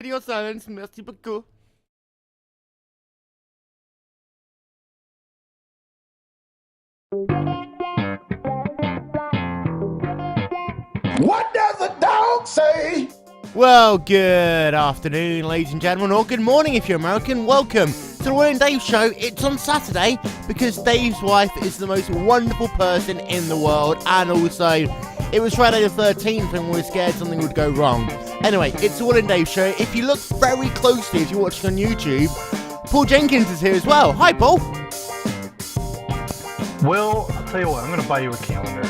Radio silence. Merci beaucoup. What does a dog say? Well, good afternoon, ladies and gentlemen, or good morning if you're American. Welcome to the Wil and Dave show. It's on Saturday because Dave's wife is the most wonderful person in the world, and also it was Friday the 13th and we were scared something would go wrong. Anyway, it's the Wil and Dave show. If you look very closely, if you're watching on YouTube, Paul Jenkins is here as well. Hi, Paul. Will, I'll tell you what, I'm going to buy you a calendar.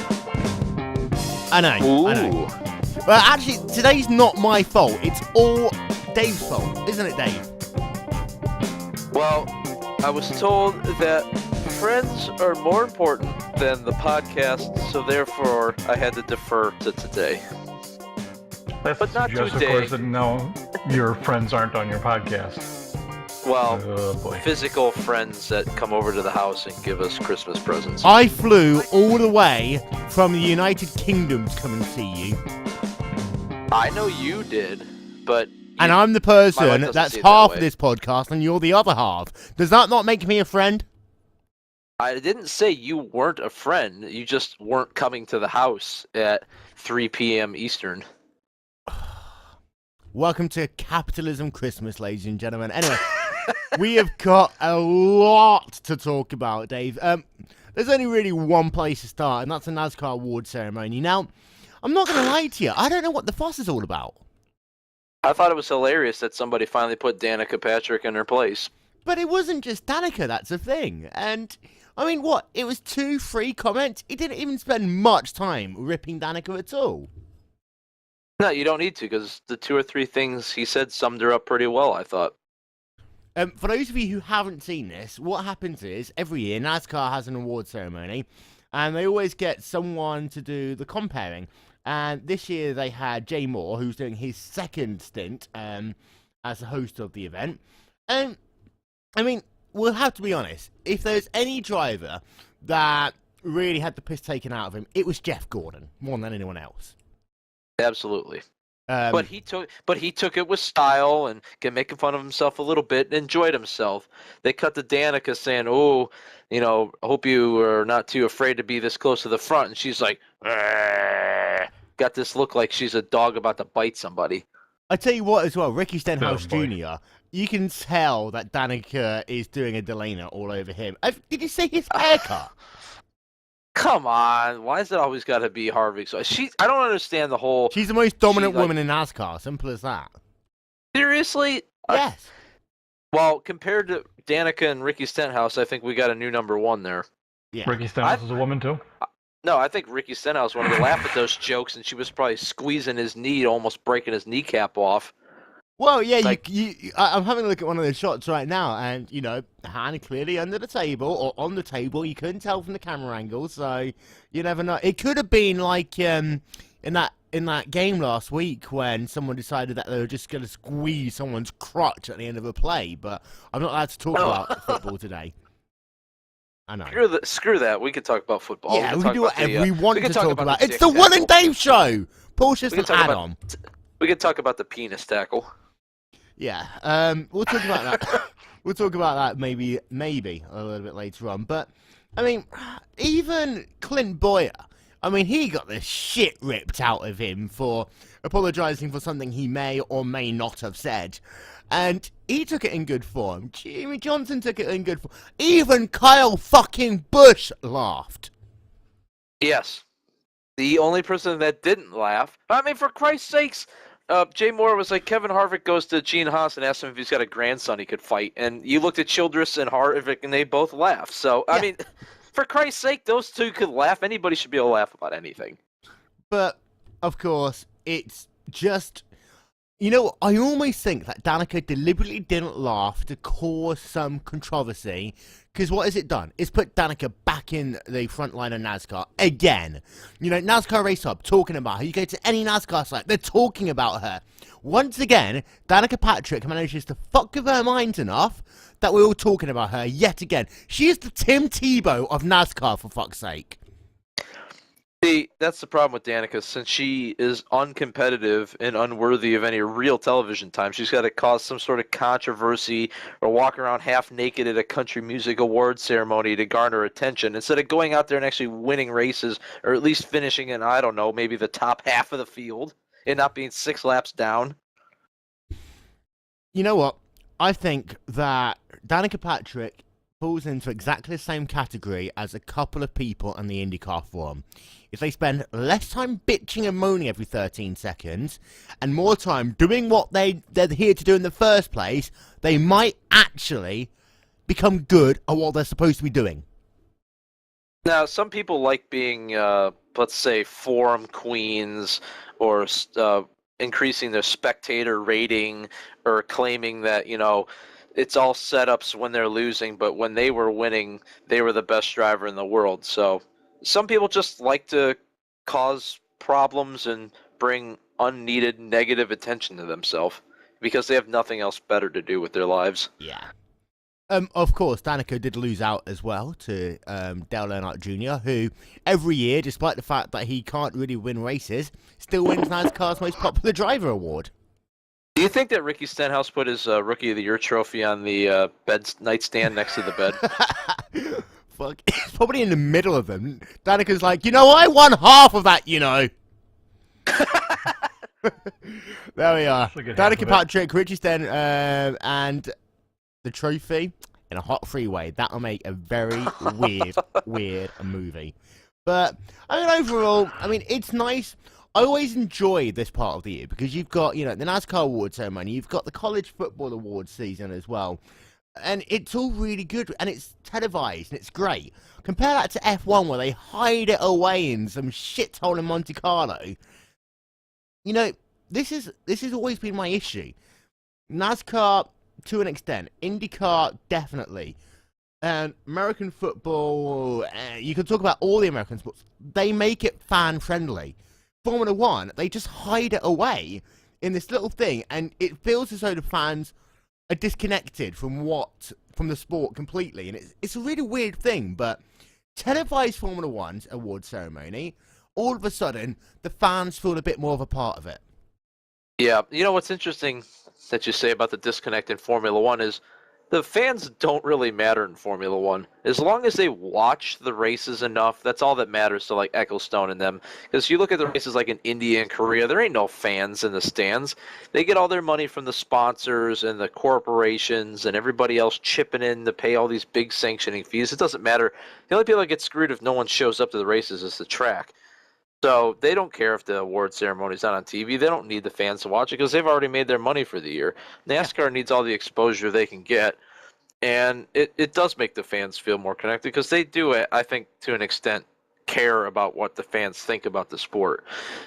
I know. Well, actually, today's not my fault. It's all Dave's fault, isn't it, Dave? Well, I was told that friends are more important than the podcast, so therefore I had to defer to today. But not just, today. Of course, that no, your friends aren't on your podcast. Well, Oh, boy. physical friends that come over to the house and give us Christmas presents. I flew all the way from the United Kingdom to come and see you. I know you did, but... And I'm the my wife person doesn't that's see it that half way. of this podcast, and you're the other half. Does that not make me a friend? I didn't say you weren't a friend. You just weren't coming to the house at 3 p.m. Eastern. Welcome to Capitalism Christmas, ladies and gentlemen. Anyway, we have got a lot to talk about, Dave. There's only really one place to start, and that's the NASCAR award ceremony. Now, I'm not going to lie to you. I don't know what the fuss is all about. I thought it was hilarious that somebody finally put Danica Patrick in her place. But it wasn't just Danica, that's a thing. And, I mean, what? It was 2 free comments? He didn't even spend much time ripping Danica at all. No, you don't need to, because the 2 or 3 things he said summed her up pretty well, I thought. For those of you who haven't seen this, what happens is, every year, NASCAR has an award ceremony, and they always get someone to do the comparing. And this year they had Jay Mohr, who's doing his second stint as the host of the event. And, I mean, we'll have to be honest, if there's any driver that really had the piss taken out of him, it was Jeff Gordon, more than anyone else. Absolutely. But he took it with style and making fun of himself a little bit and enjoyed himself. They cut to Danica saying, "Oh, you know, I hope you are not too afraid to be this close to the front." And she's like, "Argh." Got this look like she's a dog about to bite somebody. I tell you what as well, Ricky Stenhouse Oh, boy. Jr., you can tell that Danica is doing a Delana all over him. Did you see his haircut? Come on, why is it always got to be Harvey? So I don't understand the whole. She's the most dominant like- woman in NASCAR, simple as that. Seriously? Yes. Well, compared to Danica and Ricky Stenhouse, I think we got a new number 1 there. Yeah. Ricky Stenhouse is a woman, too? No, I think Ricky Stenhouse wanted to laugh at those jokes, and she was probably squeezing his knee, almost breaking his kneecap off. Well, yeah, Like- I'm having a look at one of the shots right now, and, you know, hand clearly under the table, or on the table. You couldn't tell from the camera angle, so you never know. It could have been like in that game last week when someone decided that they were just going to squeeze someone's crotch at the end of a play, but I'm not allowed to talk about football today. I know. Screw that. We could talk about football. Yeah, we talk can do about whatever we want we to can talk about. It's dick the Wil and tackle. Dave show. Paul's just We an can talk about- add-on. We could talk about the penis tackle. Yeah, we'll talk about that. We'll talk about that maybe a little bit later on. But I mean, even Clint Boyer, I mean, he got the shit ripped out of him for apologizing for something he may or may not have said, and he took it in good form. Jimmy Johnson took it in good form. Even Kyle fucking Busch laughed. Yes. The only person that didn't laugh. I mean, for Christ's sakes, Jay Mohr was like, Kevin Harvick goes to Gene Haas and asks him if he's got a grandson he could fight. And you looked at Childress and Harvick, and they both laughed. So, I mean, for Christ's sake, those two could laugh. Anybody should be able to laugh about anything. But, of course, it's just... You know, I almost think that Danica deliberately didn't laugh to cause some controversy, because what has it done? It's put Danica back in the front line of NASCAR again. You know, NASCAR Race Hub talking about her. You go to any NASCAR site, they're talking about her. Once again, Danica Patrick manages to fuck with her mind enough that we're all talking about her yet again. She is the Tim Tebow of NASCAR, for fuck's sake. See, that's the problem with Danica. Since she is uncompetitive and unworthy of any real television time, she's got to cause some sort of controversy or walk around half naked at a country music award ceremony to garner attention instead of going out there and actually winning races or at least finishing in, I don't know, maybe the top half of the field and not being 6 laps down. You know what? I think that Danica Patrick falls into exactly the same category as a couple of people on the IndyCar forum. If they spend less time bitching and moaning every 13 seconds and more time doing what they're here to do in the first place, they might actually become good at what they're supposed to be doing. Now, some people like being, let's say, forum queens or increasing their spectator rating or claiming that, it's all setups when they're losing, but when they were winning, they were the best driver in the world. So some people just like to cause problems and bring unneeded negative attention to themselves because they have nothing else better to do with their lives. Yeah. Of course, Danica did lose out as well to Dale Earnhardt Jr., who every year, despite the fact that he can't really win races, still wins NASCAR's Most Popular Driver Award. Do you think that Ricky Stenhouse put his Rookie of the Year trophy on the nightstand next to the bed? Fuck, it's probably in the middle of them. Danica's like, I won half of that, There we are. Danica Patrick, Richie Sten, and the trophy in a hot freeway. That'll make a very weird movie. But, overall, it's nice. I always enjoy this part of the year because you've got, the NASCAR award ceremony, you've got the college football awards season as well. And it's all really good, and it's televised, and it's great. Compare that to F1, where they hide it away in some shithole in Monte Carlo. This has always been my issue. NASCAR, to an extent. IndyCar, definitely. And American football, you can talk about all the American sports. They make it fan-friendly. Formula One, they just hide it away in this little thing, and it feels as though the fans are disconnected from the sport completely, and it's a really weird thing. But televised Formula One's award ceremony, all of a sudden the fans feel a bit more of a part of it. Yeah, what's interesting that you say about the disconnect in Formula One is the fans don't really matter in Formula One. As long as they watch the races enough, that's all that matters to like Ecclestone and them. Because you look at the races like in India and Korea, there ain't no fans in the stands. They get all their money from the sponsors and the corporations and everybody else chipping in to pay all these big sanctioning fees. It doesn't matter. The only people that get screwed if no one shows up to the races is the track. So they don't care if the award ceremony's not on TV. They don't need the fans to watch it because they've already made their money for the year. NASCAR needs all the exposure they can get. And it does make the fans feel more connected because they do, I think, to an extent, care about what the fans think about the sport.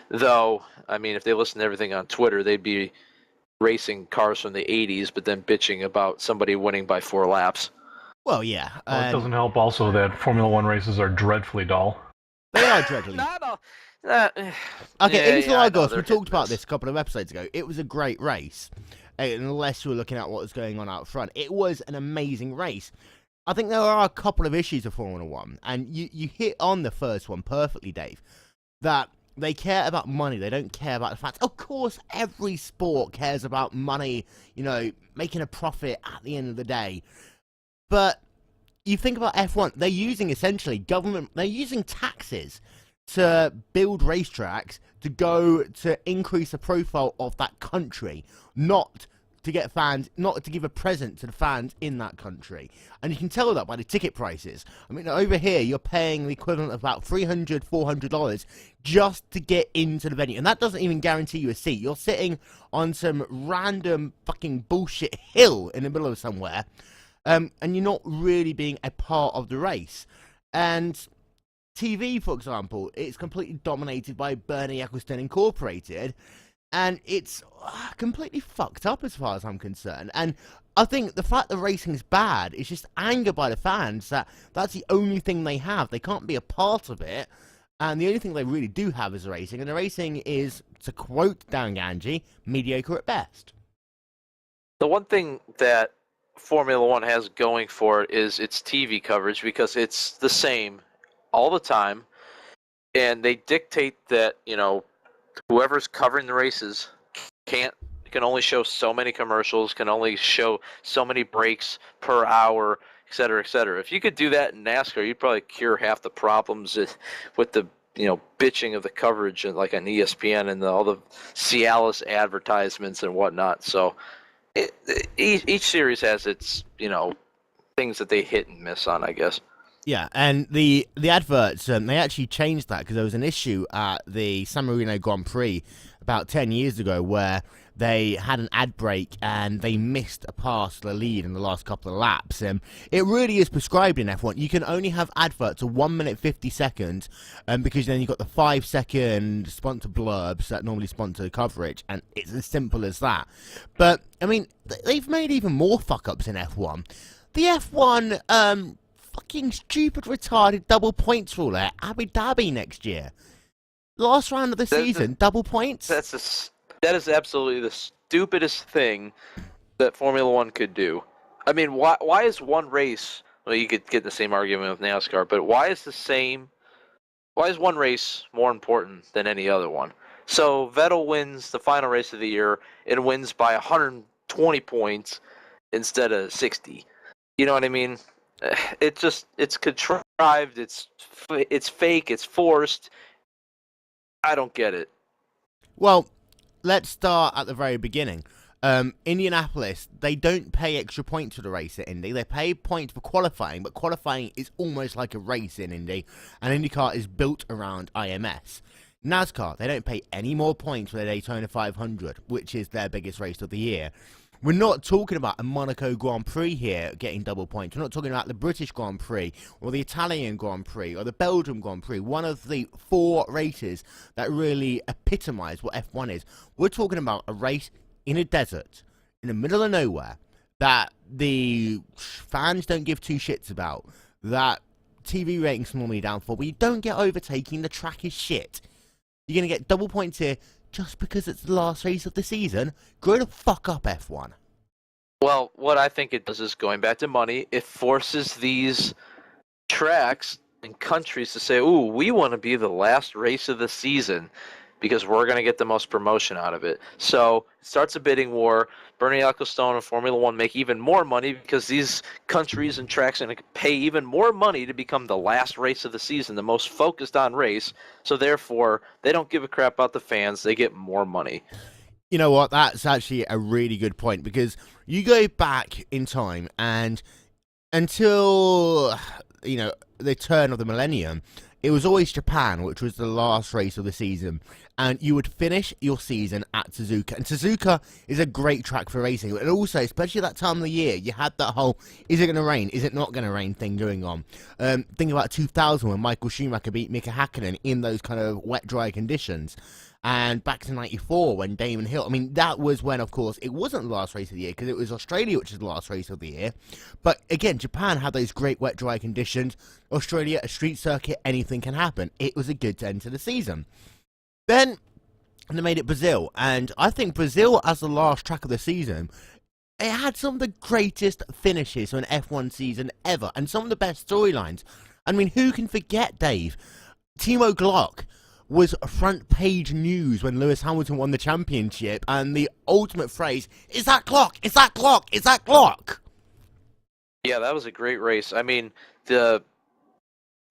Though, if they listen to everything on Twitter, they'd be racing cars from the 80s, but then bitching about somebody winning by 4 laps. Well, yeah. It doesn't help also that Formula One races are dreadfully dull. They are dreadfully. Okay, Interlagos, we talked about this a couple of episodes ago. It was a great race, unless you were looking at what was going on out front. It was an amazing race. I think there are a couple of issues of Formula One, and you hit on the first one perfectly, Dave, that they care about money. They don't care about the facts. Of course, every sport cares about money, making a profit at the end of the day. But you think about F1, they're using essentially they're using taxes to build racetracks to increase the profile of that country, not to get fans, not to give a present to the fans in that country. And you can tell that by the ticket prices. Over here, you're paying the equivalent of about $300, $400 just to get into the venue. And that doesn't even guarantee you a seat. You're sitting on some random fucking bullshit hill in the middle of somewhere. And you're not really being a part of the race. And TV, for example, it's completely dominated by Bernie Ecclestone Incorporated, and it's completely fucked up as far as I'm concerned. And I think the fact that racing is bad is just anger by the fans that that's the only thing they have. They can't be a part of it, and the only thing they really do have is racing, and the racing is, to quote Dan Ganji, mediocre at best. The one thing that Formula One has going for it is its TV coverage because it's the same all the time. and they dictate that whoever's covering the races can only show so many commercials, can only show so many breaks per hour, et cetera, et cetera. If you could do that in NASCAR, you'd probably cure half the problems with the bitching of the coverage and like on ESPN and all the Cialis advertisements and whatnot. So each series has its things that they hit and miss on, I guess. Yeah, and the adverts, they actually changed that because there was an issue at the San Marino Grand Prix about 10 years ago where they had an ad break and they missed a pass to the lead in the last couple of laps. It really is prescribed in F1. You can only have adverts of 1 minute 50 seconds because then you've got the 5-second sponsor blurbs that normally sponsor the coverage, and it's as simple as that. But, I mean, they've made even more fuck-ups in F1. The F1... fucking stupid, retarded double points rule at Abu Dhabi next year. Last round of the season, double points. That is absolutely the stupidest thing that Formula One could do. I mean, why is one race? Well, you could get the same argument with NASCAR, but why is one race more important than any other one? So Vettel wins the final race of the year and wins by 120 points instead of 60. You know what I mean? It's contrived, it's fake, it's forced. I don't get it. Well, let's start at the very beginning. Indianapolis, they don't pay extra points for the race at Indy. They pay points for qualifying, but qualifying is almost like a race in Indy, and IndyCar is built around IMS. NASCAR, they don't pay any more points for the Daytona 500, which is their biggest race of the year. We're not talking about a Monaco Grand Prix here getting double points. We're not talking about the British Grand Prix or the Italian Grand Prix or the Belgium Grand Prix, one of the 4 races that really epitomise what F1 is. We're talking about a race in a desert, in the middle of nowhere, that the fans don't give 2 shits about, that TV ratings normally down for, but you don't get overtaking, the track is shit. You're going to get double points here just because it's the last race of the season. Grow the fuck up, F1. Well, what I think it does is, going back to money, it forces these tracks and countries to say, ooh, we want to be the last race of the season because we're going to get the most promotion out of it. So it starts a bidding war. Bernie Ecclestone and Formula One make even more money because these countries and tracks are going to pay even more money to become the last race of the season, the most focused on race. So therefore, they don't give a crap about the fans. They get more money. You know what? That's actually a really good point, because you go back in time and until, the turn of the millennium, it was always Japan, which was the last race of the season, and you would finish your season at Suzuka. And Suzuka is a great track for racing, and also, especially that time of the year, you had that whole, is it going to rain, is it not going to rain thing going on. Think about 2000 when Michael Schumacher beat Mika Hakkinen in those kind of wet, dry conditions. And back to 94 when Damon Hill, that was when, of course, it wasn't the last race of the year because it was Australia, which is the last race of the year. But again, Japan had those great wet, dry conditions. Australia, a street circuit, anything can happen. It was a good end to the season. Then they made it Brazil, and I think Brazil, as the last track of the season, it had some of the greatest finishes for an F1 season ever, and some of the best storylines. Who can forget, Dave? Timo Glock was front page news when Lewis Hamilton won the championship, and the ultimate phrase, is that Glock? Is that Glock? Is that Glock? Yeah, that was a great race. The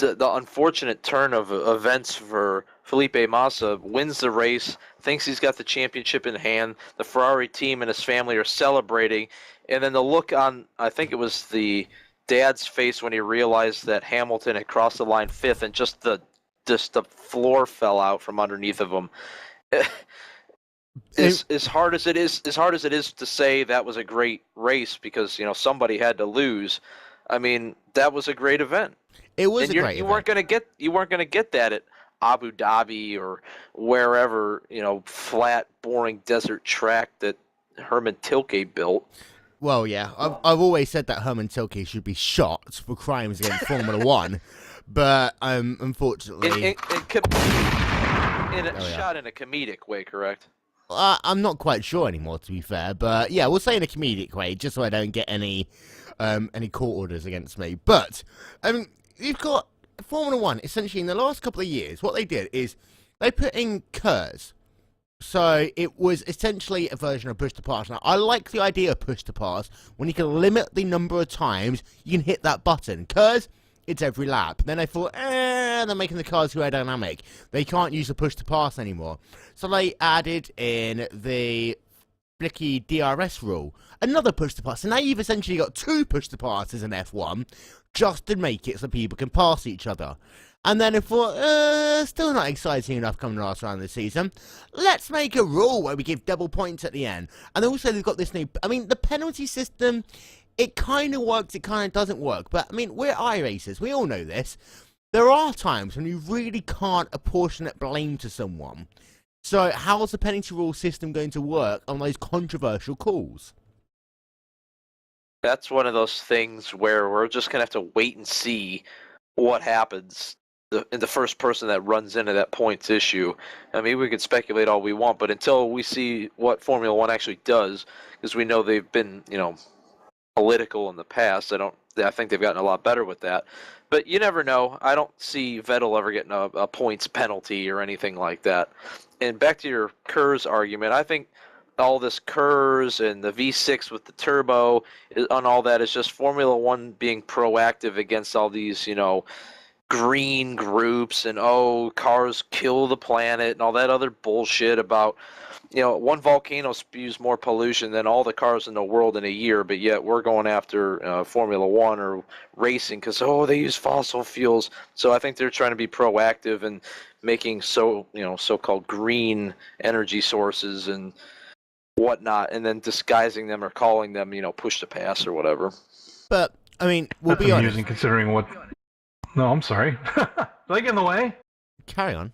unfortunate turn of events for Felipe Massa, wins the race, thinks he's got the championship in hand. The Ferrari team and his family are celebrating, and then the look on, I think it was the dad's face when he realized that Hamilton had crossed the line 5th, and just the floor fell out from underneath of him. As hard as it is to say that was a great race because somebody had to lose. That was a great event. It was you weren't going to get that at Abu Dhabi or wherever, flat, boring desert track that Herman Tilke built. Well, yeah, I've always said that Herman Tilke should be shot for crimes against Formula One. But unfortunately, shot in a comedic way, correct? I'm not quite sure anymore, to be fair. But yeah, we'll say in a comedic way, just so I don't get any court orders against me. But you've got Formula One, essentially, in the last couple of years, what they did is they put in KERS. So it was essentially a version of push to pass. Now, I like the idea of push to pass when you can limit the number of times you can hit that button. KERS, it's every lap. Then they thought, they're making the cars too aerodynamic. They can't use the push to pass anymore. So they added in the blicky DRS rule, another push to pass. So now you've essentially got 2 push to passes in F1 just to make it so people can pass each other. And then I thought, still not exciting enough coming last round of the season. Let's make a rule where we give double points at the end. And also they've got this new, the penalty system, it kind of works, it kind of doesn't work. But, we're iRacers, we all know this. There are times when you really can't apportionate blame to someone. So how's the penalty rule system going to work on those controversial calls? That's one of those things where we're just going to have to wait and see what happens. The first person that runs into that points issue. We could speculate all we want, but until we see what Formula One actually does, because we know they've been, political in the past. I think they've gotten a lot better with that. But you never know. I don't see Vettel ever getting a points penalty or anything like that. And back to your KERS argument, I think all this KERS and the V6 with the turbo and all that is just Formula One being proactive against all these, green groups and cars kill the planet and all that other bullshit about one volcano spews more pollution than all the cars in the world in a year, but yet we're going after Formula One or racing because they use fossil fuels. So I think they're trying to be proactive and making so-called green energy sources and whatnot, and then disguising them or calling them push to pass or whatever. But we'll That's be amusing honest. Considering what. No, I'm sorry. Did I get in the way? Carry on.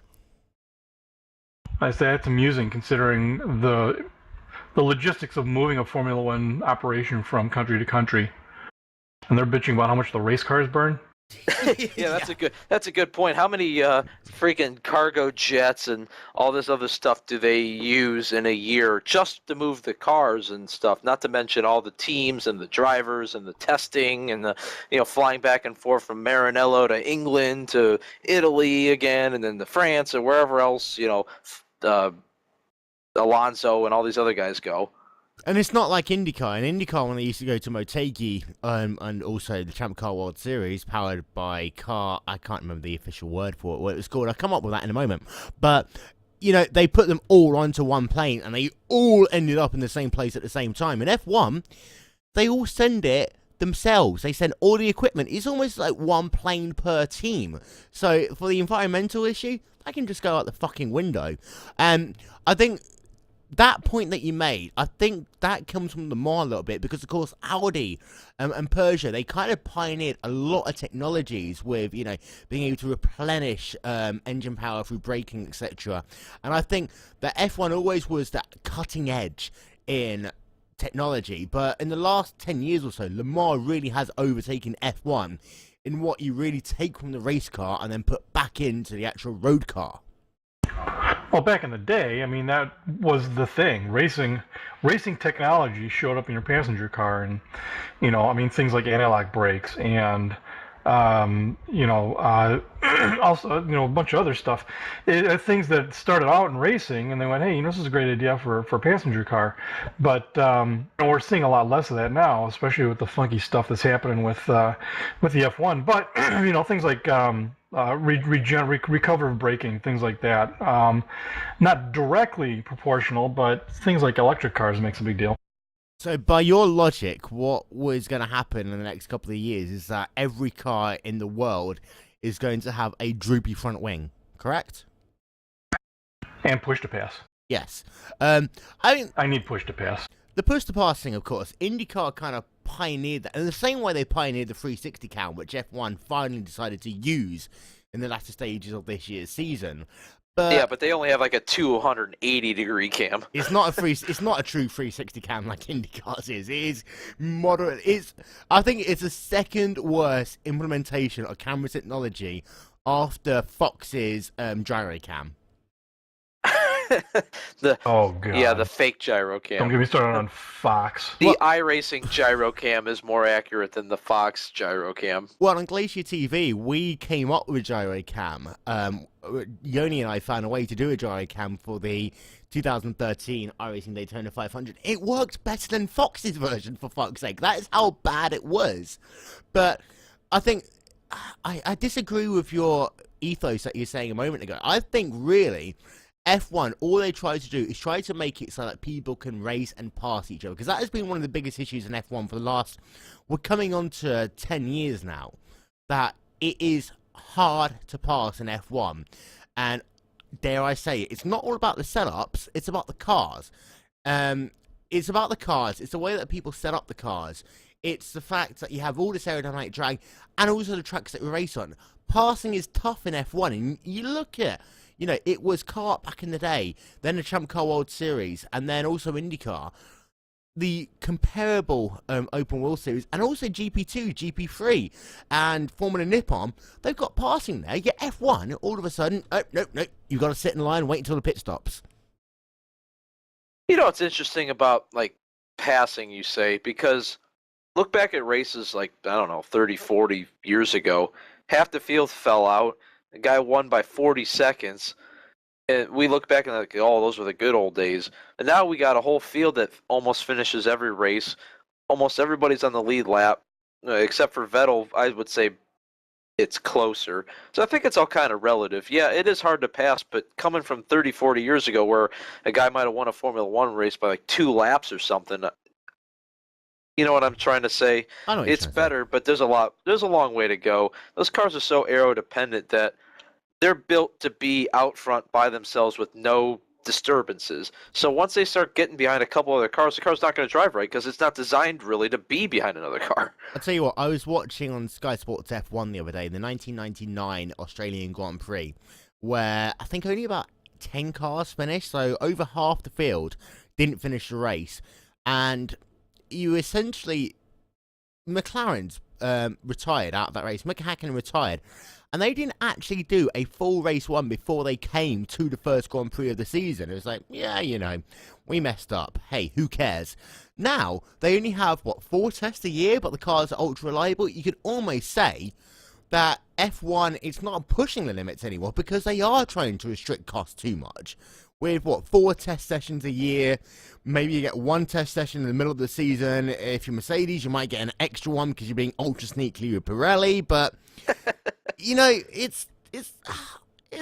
I say that's amusing considering the logistics of moving a Formula One operation from country to country, and they're bitching about how much the race cars burn. Yeah, that's a good point. How many freaking cargo jets and all this other stuff do they use in a year just to move the cars and stuff? Not to mention all the teams and the drivers and the testing and the flying back and forth from Maranello to England to Italy again and then to France or wherever else Alonso and all these other guys go. And it's not like IndyCar. In IndyCar, when they used to go to Motegi, and also the Champ Car World Series, powered by car, I can't remember the official word for it, what it was called. I'll come up with that in a moment. But, they put them all onto one plane, and they all ended up in the same place at the same time. In F1, they all send it themselves. They send all the equipment. It's almost like one plane per team. So, for the environmental issue, I can just go out the fucking window. And I think that point that you made, I think that comes from the Mohr a little bit, because of course Audi and Peugeot, they kind of pioneered a lot of technologies with being able to replenish engine power through braking, etc. And I think that F1 always was that cutting edge in technology, but in the last 10 years or so, Le Mans really has overtaken F1 in what you really take from the race car and then put back into the actual road car. Well, back in the day, that was the thing. Racing technology showed up in your passenger car, and things like anti-lock brakes and also a bunch of other stuff. Things that started out in racing, and they went, hey, this is a great idea for a passenger car. But we're seeing a lot less of that now, especially with the funky stuff that's happening with the F1. But things like recovery braking, things like that. Not directly proportional, but things like electric cars makes a big deal. So by your logic, what was going to happen in the next couple of years is that every car in the world is going to have a droopy front wing, correct? And push to pass. Yes. I need push to pass. The push to pass thing, of course, IndyCar kind of pioneered that. In the same way they pioneered the 360 cam, which F1 finally decided to use in the latter stages of this year's season. But they only have like a 280-degree cam. It's not a true 360 cam like IndyCar's is. It is moderate. I think it's the second worst implementation of camera technology after Fox's gyro cam. Oh god. Yeah, the fake gyro cam. Don't get me started on Fox. The iRacing gyro cam is more accurate than the Fox gyro cam. Well, on GlacierTV, we came up with gyro cam. Yoni and I found a way to do a gyro cam for the 2013 iRacing Daytona 500. It worked better than Fox's version, for fuck's sake. That is how bad it was. But I think I disagree with your ethos that you were saying a moment ago. I think really F1, all they try to do is try to make it so that people can race and pass each other, because that has been one of the biggest issues in F1 for the last, we're coming on to 10 years now, that it is hard to pass in F1. And dare I say it, it's not all about the setups, it's about the cars. It's about the cars, it's the way that people set up the cars. It's the fact that you have all this aerodynamic drag, and also the tracks that we race on. Passing is tough in F1, and you look at, you know, it was kart back in the day, then the Champ Car World Series, and then also IndyCar. The comparable open wheel series, and also GP2, GP3, and Formula Nippon, they've got passing there. Yet F1, all of a sudden, oh, nope, you've got to sit in line and wait until the pit stops. You know, it's interesting about, like, passing, you say, because look back at races like, I don't know, 30, 40 years ago. Half the field fell out. The guy won by 40 seconds. And we look back and like, oh, those were the good old days. And now we got a whole field that almost finishes every race. Almost everybody's on the lead lap, except for Vettel. I would say it's closer. So I think it's all kind of relative. Yeah, it is hard to pass, but coming from 30, 40 years ago where a guy might have won a Formula One race by like 2 laps or something, you know what I'm trying to say? It's better, but there's a long way to go. Those cars are so aero dependent that they're built to be out front by themselves with no disturbances. So once they start getting behind a couple other cars, the car's not going to drive right because it's not designed really to be behind another car. I'll tell you what, I was watching on Sky Sports F1 the other day, the 1999 Australian Grand Prix, where I think only about 10 cars finished, so over half the field didn't finish the race. And you essentially, McLaren's retired out of that race. Mick Hakkinen retired, and they didn't actually do a full race one before they came to the first Grand Prix of the season. It was like, yeah, you know, we messed up. Hey, who cares? Now they only have 4 tests a year, but the cars are ultra reliable. You could almost say that F1 is not pushing the limits anymore because they are trying to restrict costs too much. With 4 test sessions a year, maybe you get 1 test session in the middle of the season. If you're Mercedes, you might get an extra one because you're being ultra sneaky with Pirelli. But you know, it's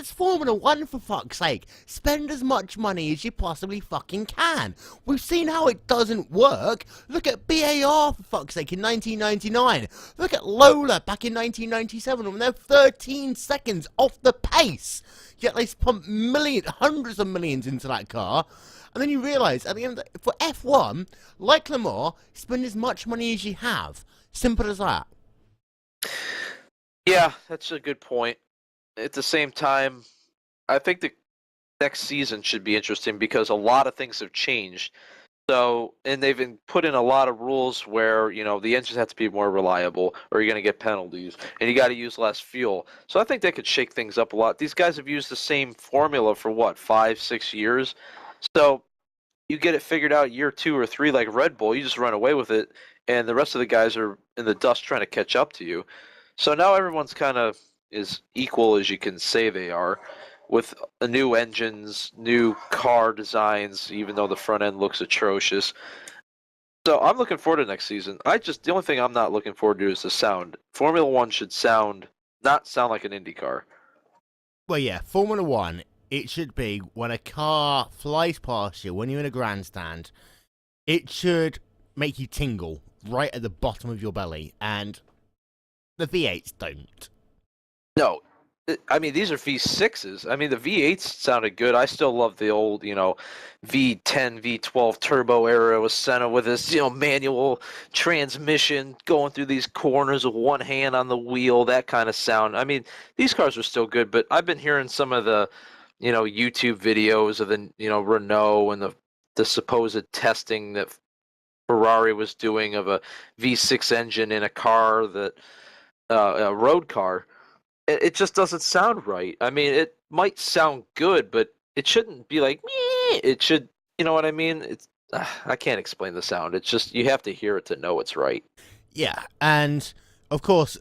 Formula One, for fuck's sake. Spend as much money as you possibly fucking can. We've seen how it doesn't work. Look at BAR, for fuck's sake, in 1999. Look at Lola back in 1997 when they're 13 seconds off the pace. Yet they pump hundreds of millions into that car. And then you realise, at the end, for F1, like Le Mans, spend as much money as you have. Simple as that. Yeah, that's a good point. At the same time, I think the next season should be interesting because a lot of things have changed. So, and they've put in a lot of rules where, you know, the engines have to be more reliable or you're going to get penalties and you got to use less fuel. So I think they could shake things up a lot. These guys have used the same formula for 5, 6 years. So you get it figured out year 2 or 3 like Red Bull, you just run away with it and the rest of the guys are in the dust trying to catch up to you. So now everyone's kind of as equal as you can say they are, with new engines, new car designs, even though the front end looks atrocious. So I'm looking forward to next season. The only thing I'm not looking forward to is the sound. Formula One should not sound like an Indy car. Well, yeah, Formula One, it should be when a car flies past you, when you're in a grandstand, it should make you tingle right at the bottom of your belly, and the V8s don't. No, I mean, these are V6s. I mean, the V8s sounded good. I still love the old, V10, V12 turbo era with Senna with his, manual transmission going through these corners with one hand on the wheel, that kind of sound. I mean, these cars are still good, but I've been hearing some of the, YouTube videos of the, Renault and the supposed testing that Ferrari was doing of a V6 engine in a car that, a road car. It just doesn't sound right. I mean, it might sound good, but it shouldn't be like meh. It should, you know what I mean? It's I can't explain the sound. It's just you have to hear it to know it's right. Yeah, and of course,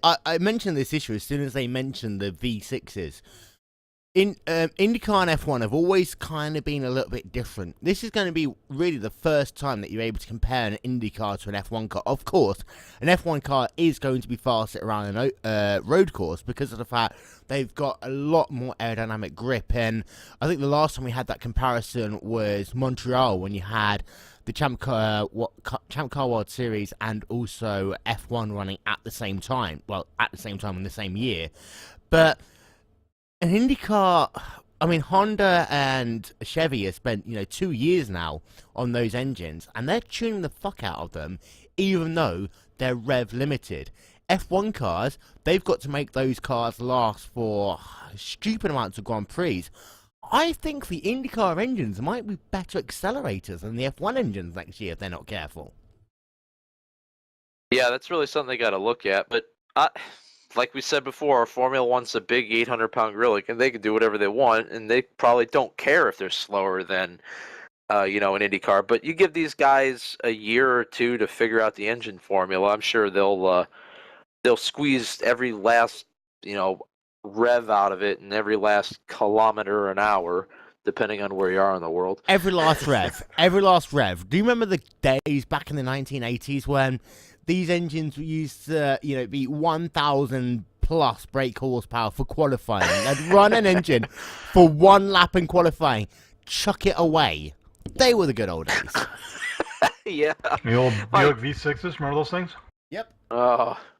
I mentioned this issue as soon as they mentioned the V6s. In IndyCar and F1 have always kind of been a little bit different. This is going to be really the first time that you're able to compare an IndyCar to an F1 car. Of course, an F1 car is going to be faster around a road course because of the fact they've got a lot more aerodynamic grip. And I think the last time we had that comparison was Montreal, when you had the Champ Car World Series and also F1 running at the same time. Well, at the same time in the same year. But an IndyCar, I mean, Honda and Chevy have spent, 2 years now on those engines, and they're tuning the fuck out of them, even though they're rev limited. F1 cars, they've got to make those cars last for stupid amounts of Grand Prix. I think the IndyCar engines might be better accelerators than the F1 engines next year if they're not careful. Yeah, that's really something they got to look at, but like we said before, Formula One's a big 800-pound gorilla, and they can do whatever they want, and they probably don't care if they're slower than, an IndyCar. But you give these guys a year or two to figure out the engine formula, I'm sure they'll squeeze every last, rev out of it and every last kilometer an hour, depending on where you are in the world. Every last rev. Every last rev. Do you remember the days back in the 1980s when these engines used to, be 1,000 plus brake horsepower for qualifying? They'd run an engine for one lap in qualifying, chuck it away. They were the good old days. Yeah. The old Buick V6s, remember those things? Yep.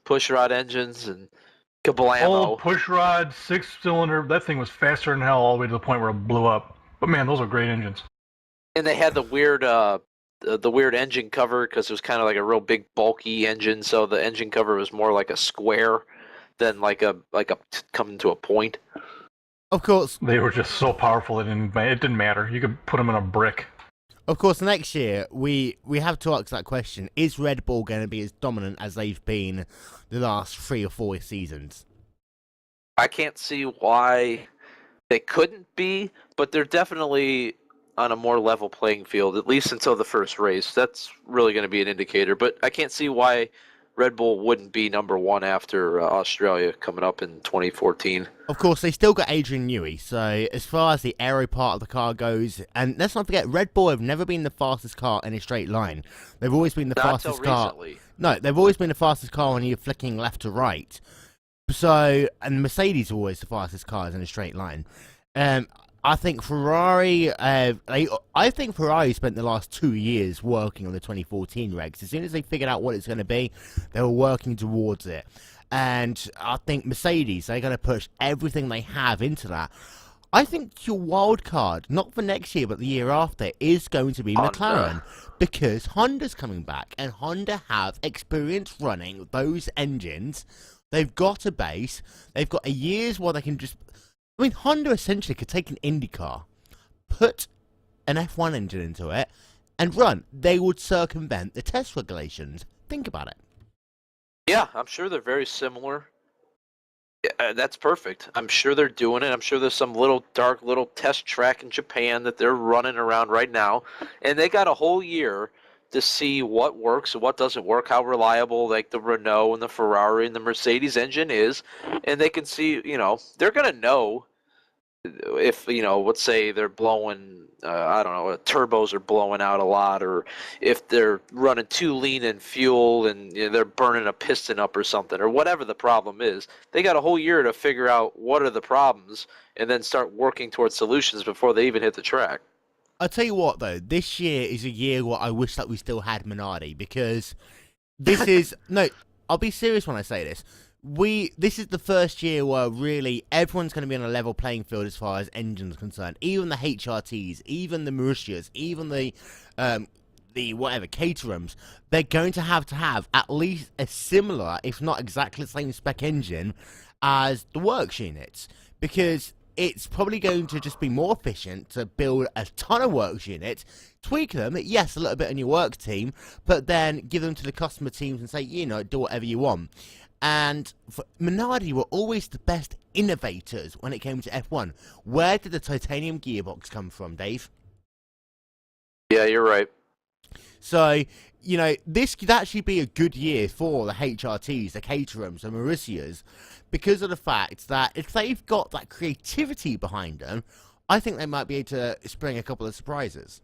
Push rod engines and kablamo. Old push rod, 6-cylinder. That thing was faster than hell all the way to the point where it blew up. But man, those are great engines. And they had the weird engine cover because it was kind of like a real big bulky engine, so the engine cover was more like a square than like a coming to a point. Of course. They were just so powerful it didn't matter. You could put them in a brick. Of course, next year we have to ask that question: is Red Bull going to be as dominant as they've been the last 3 or 4 seasons? I can't see why they couldn't be, but they're definitely on a more level playing field, at least until the first race. That's really going to be an indicator, but I can't see why Red Bull wouldn't be number one after Australia coming up in 2014. Of course, they still got Adrian Newey, so as far as the aero part of the car goes, and let's not forget, Red Bull have never been the fastest car in a straight line. They've always been the fastest car. Recently. No, they've always been the fastest car when you're flicking left to right. So, and Mercedes are always the fastest cars in a straight line. I think Ferrari spent the last 2 years working on the 2014 regs. As soon as they figured out what it's going to be, they were working towards it. And I think Mercedes, they're going to push everything they have into that. I think your wild card, not for next year, but the year after, is going to be Honda. McLaren. Because Honda's coming back, and Honda have experience running those engines. They've got a base. They've got a year's where they can just... I mean, Honda essentially could take an IndyCar, put an F1 engine into it, and run. They would circumvent the test regulations. Think about it. Yeah, I'm sure they're very similar. Yeah, that's perfect. I'm sure they're doing it. I'm sure there's some little test track in Japan that they're running around right now. And they got a whole year to see what works and what doesn't work, how reliable like the Renault and the Ferrari and the Mercedes engine is. And they can see, they're going to know if, let's say they're blowing, turbos are blowing out a lot, or if they're running too lean in fuel and they're burning a piston up or something, or whatever the problem is. They got a whole year to figure out what are the problems and then start working towards solutions before they even hit the track. I'll tell you what, though, this year is a year where I wish that we still had Minardi, because this is... No, I'll be serious when I say this. This is the first year where really everyone's going to be on a level playing field as far as engines are concerned. Even the HRTs, even the Mauritius, even the whatever, Caterhams, they're going to have at least a similar, if not exactly the same spec engine as the works units. Because it's probably going to just be more efficient to build a ton of works units, tweak them, yes, a little bit on your work team, but then give them to the customer teams and say, do whatever you want. And Minardi were always the best innovators when it came to F1. Where did the titanium gearbox come from, Dave? Yeah, you're right. So, you know, this could actually be a good year for the HRTs, the Caterhams, the Mauritius, because of the fact that if they've got that creativity behind them, I think they might be able to spring a couple of surprises.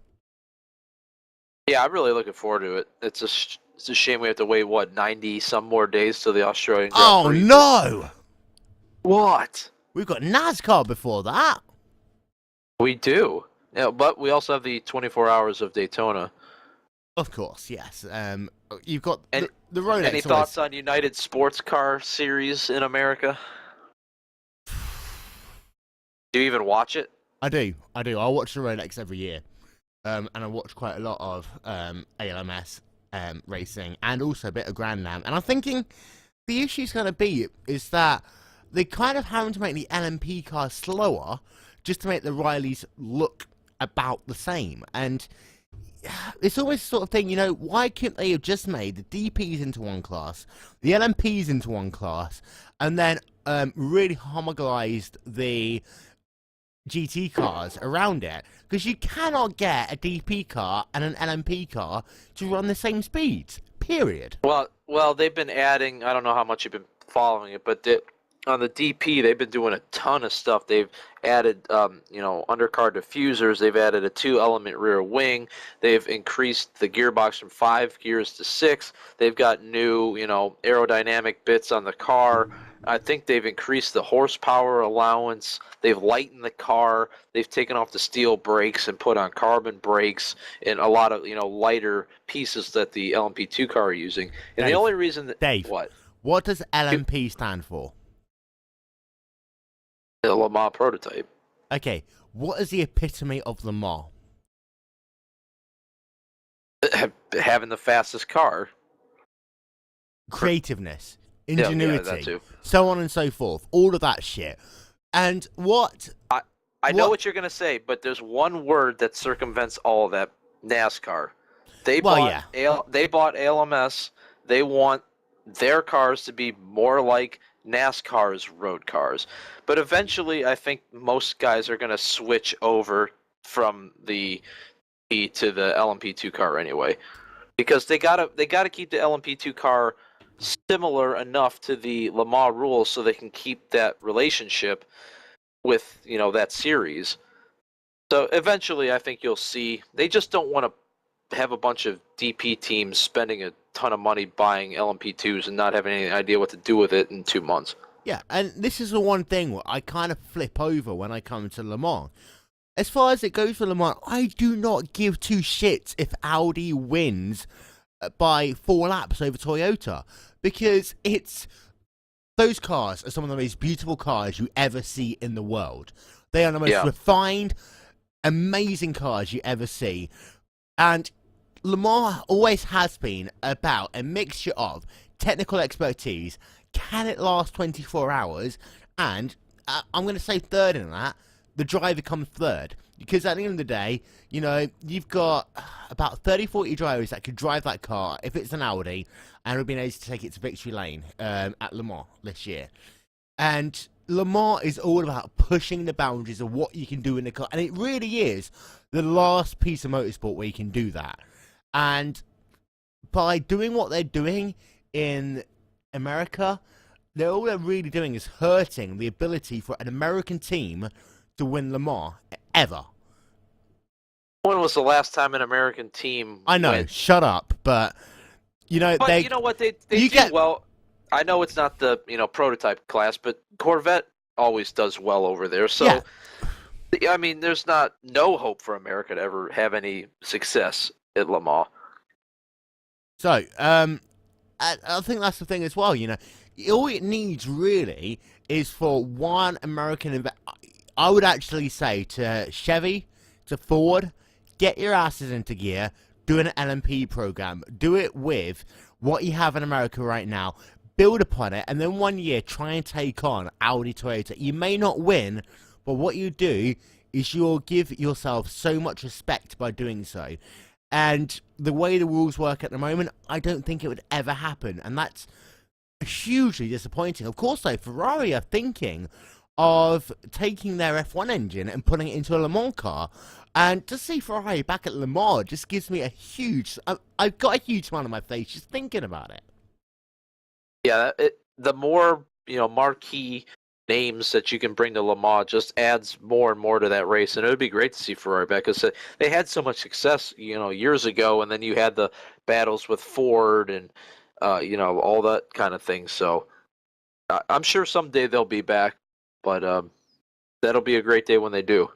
Yeah, I'm really looking forward to it. It's a shame we have to wait, 90 some more days till the Australian Grand Prix. Oh, no! What? We've got NASCAR before that. We do. Yeah, but we also have the 24 hours of Daytona. Of course, yes. You've got the Rolex. Any thoughts on United Sports Car Series in America? Do you even watch it? I do. I watch the Rolex every year. And I watch quite a lot of ALMS racing and also a bit of Grand Am. And I'm thinking the issue's going to be is that they kind of having to make the LMP cars slower just to make the Rileys look about the same. And it's always the sort of thing, you know, why couldn't they have just made the DPs into one class, the LMPs into one class, and then really homogenized the GT cars around it? Because you cannot get a DP car and an LMP car to run the same speeds, period. Well, they've been adding, I don't know how much you've been following it, but on the DP, they've been doing a ton of stuff. They've added, undercar diffusers. They've added a 2-element rear wing. They've increased the gearbox from 5 gears to 6. They've got new, aerodynamic bits on the car. I think they've increased the horsepower allowance. They've lightened the car. They've taken off the steel brakes and put on carbon brakes and a lot of, lighter pieces that the LMP2 car are using. And Dave, the only reason that... Dave, what does LMP stand for? The Le Mans prototype. Okay, what is the epitome of Le Mans? Having the fastest car. Creativeness, ingenuity, that too. So on and so forth. All of that shit. And what... I know what you're going to say, but there's one word that circumvents all of that. NASCAR. They bought ALMS. They want their cars to be more like NASCAR's road cars. But eventually, I think most guys are going to switch over from the E to the LMP2 car anyway, because they gotta keep the LMP2 car similar enough to the Le Mans rules so they can keep that relationship with that series. So eventually, I think you'll see they just don't want to have a bunch of DP teams spending a ton of money buying LMP2s and not having any idea what to do with it in 2 months. Yeah, and this is the one thing where I kind of flip over when I come to Le Mans. As far as it goes for Le Mans, I do not give two shits if Audi wins by 4 laps over Toyota, because those cars are some of the most beautiful cars you ever see in the world. They are the most refined, amazing cars you ever see. And Le Mans always has been about a mixture of technical expertise, can it last 24 hours, and I'm going to say third in that, the driver comes third. Because at the end of the day, you've got about 30-40 drivers that could drive that car if it's an Audi and have been able to take it to victory lane at Le Mans this year. And Le Mans is all about pushing the boundaries of what you can do in the car. And it really is the last piece of motorsport where you can do that. And by doing what they're doing in America, all they're really doing is hurting the ability for an American team to win Le Mans ever. When was the last time an American team I know, went? Shut up, but you know what they do well. I know it's not the prototype class, but Corvette always does well over there. So I mean, there's no hope for America to ever have any success at Le Mans. So I think that's the thing as well. All it needs really is for one American. I would actually say to Chevy, to Ford, get your asses into gear, do an LMP program, do it with what you have in America right now, build upon it, and then 1 year try and take on Audi, Toyota. You may not win, but what you do is you'll give yourself so much respect by doing so. And the way the rules work at the moment, I don't think it would ever happen. And that's hugely disappointing. Of course, though, Ferrari are thinking of taking their F1 engine and putting it into a Le Mans car. And to see Ferrari back at Le Mans just gives me a huge... I've got a huge smile on my face just thinking about it. Yeah, the more, marquee names that you can bring to Le Mans just adds more and more to that race. And it would be great to see Ferrari back, because they had so much success, years ago. And then you had the battles with Ford and, all that kind of thing. So I'm sure someday they'll be back. But that'll be a great day when they do.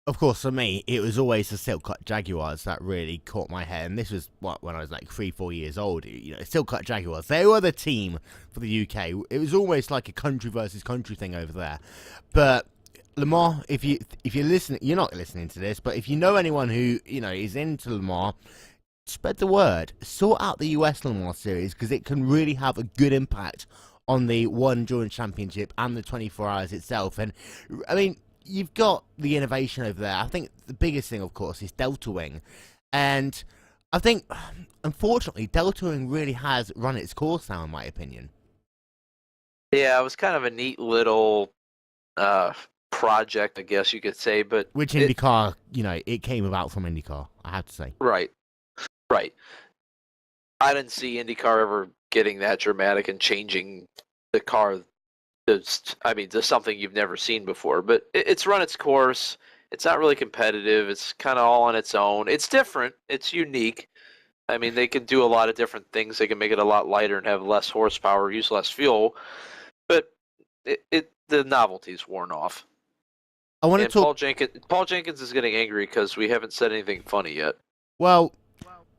Of course, for me, it was always the Silk Cut Jaguars that really caught my head. And this was, when I was like 3-4 years old. Silk Cut Jaguars, they were the team for the UK. It was almost like a country versus country thing over there. But Le Mans, if you're listening, you're not listening to this, but if you know anyone who, is into Le Mans, spread the word. Sort out the US Le Mans series, because it can really have a good impact on the One Endurance Championship and the 24 hours itself. And, I mean, you've got the innovation over there. I think the biggest thing, of course, is Delta Wing. And I think, unfortunately, Delta Wing really has run its course now, in my opinion. Yeah, it was kind of a neat little project, I guess you could say. But which IndyCar, it came about from IndyCar, I have to say. Right. I didn't see IndyCar ever getting that dramatic and changing the car to something you've never seen before. But it's run its course. It's not really competitive. It's kind of all on its own. It's different. It's unique. I mean, they can do a lot of different things. They can make it a lot lighter and have less horsepower, use less fuel. But the novelty's worn off. I want to talk. Paul Jenkins is getting angry because we haven't said anything funny yet. Well,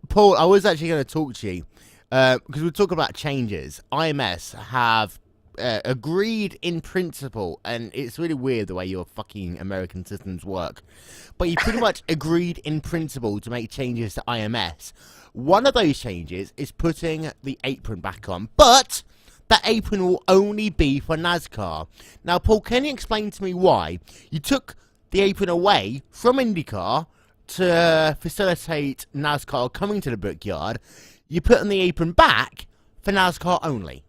Paul, I was actually going to talk to you because we're talking about changes. IMS have agreed in principle, and it's really weird the way your fucking American systems work, but you pretty much agreed in principle to make changes to IMS. One of those changes is putting the apron back on, but that apron will only be for NASCAR. Now, Paul, can you explain to me why you took the apron away from IndyCar to facilitate NASCAR coming to the Brickyard? You put on the apron back for NASCAR only.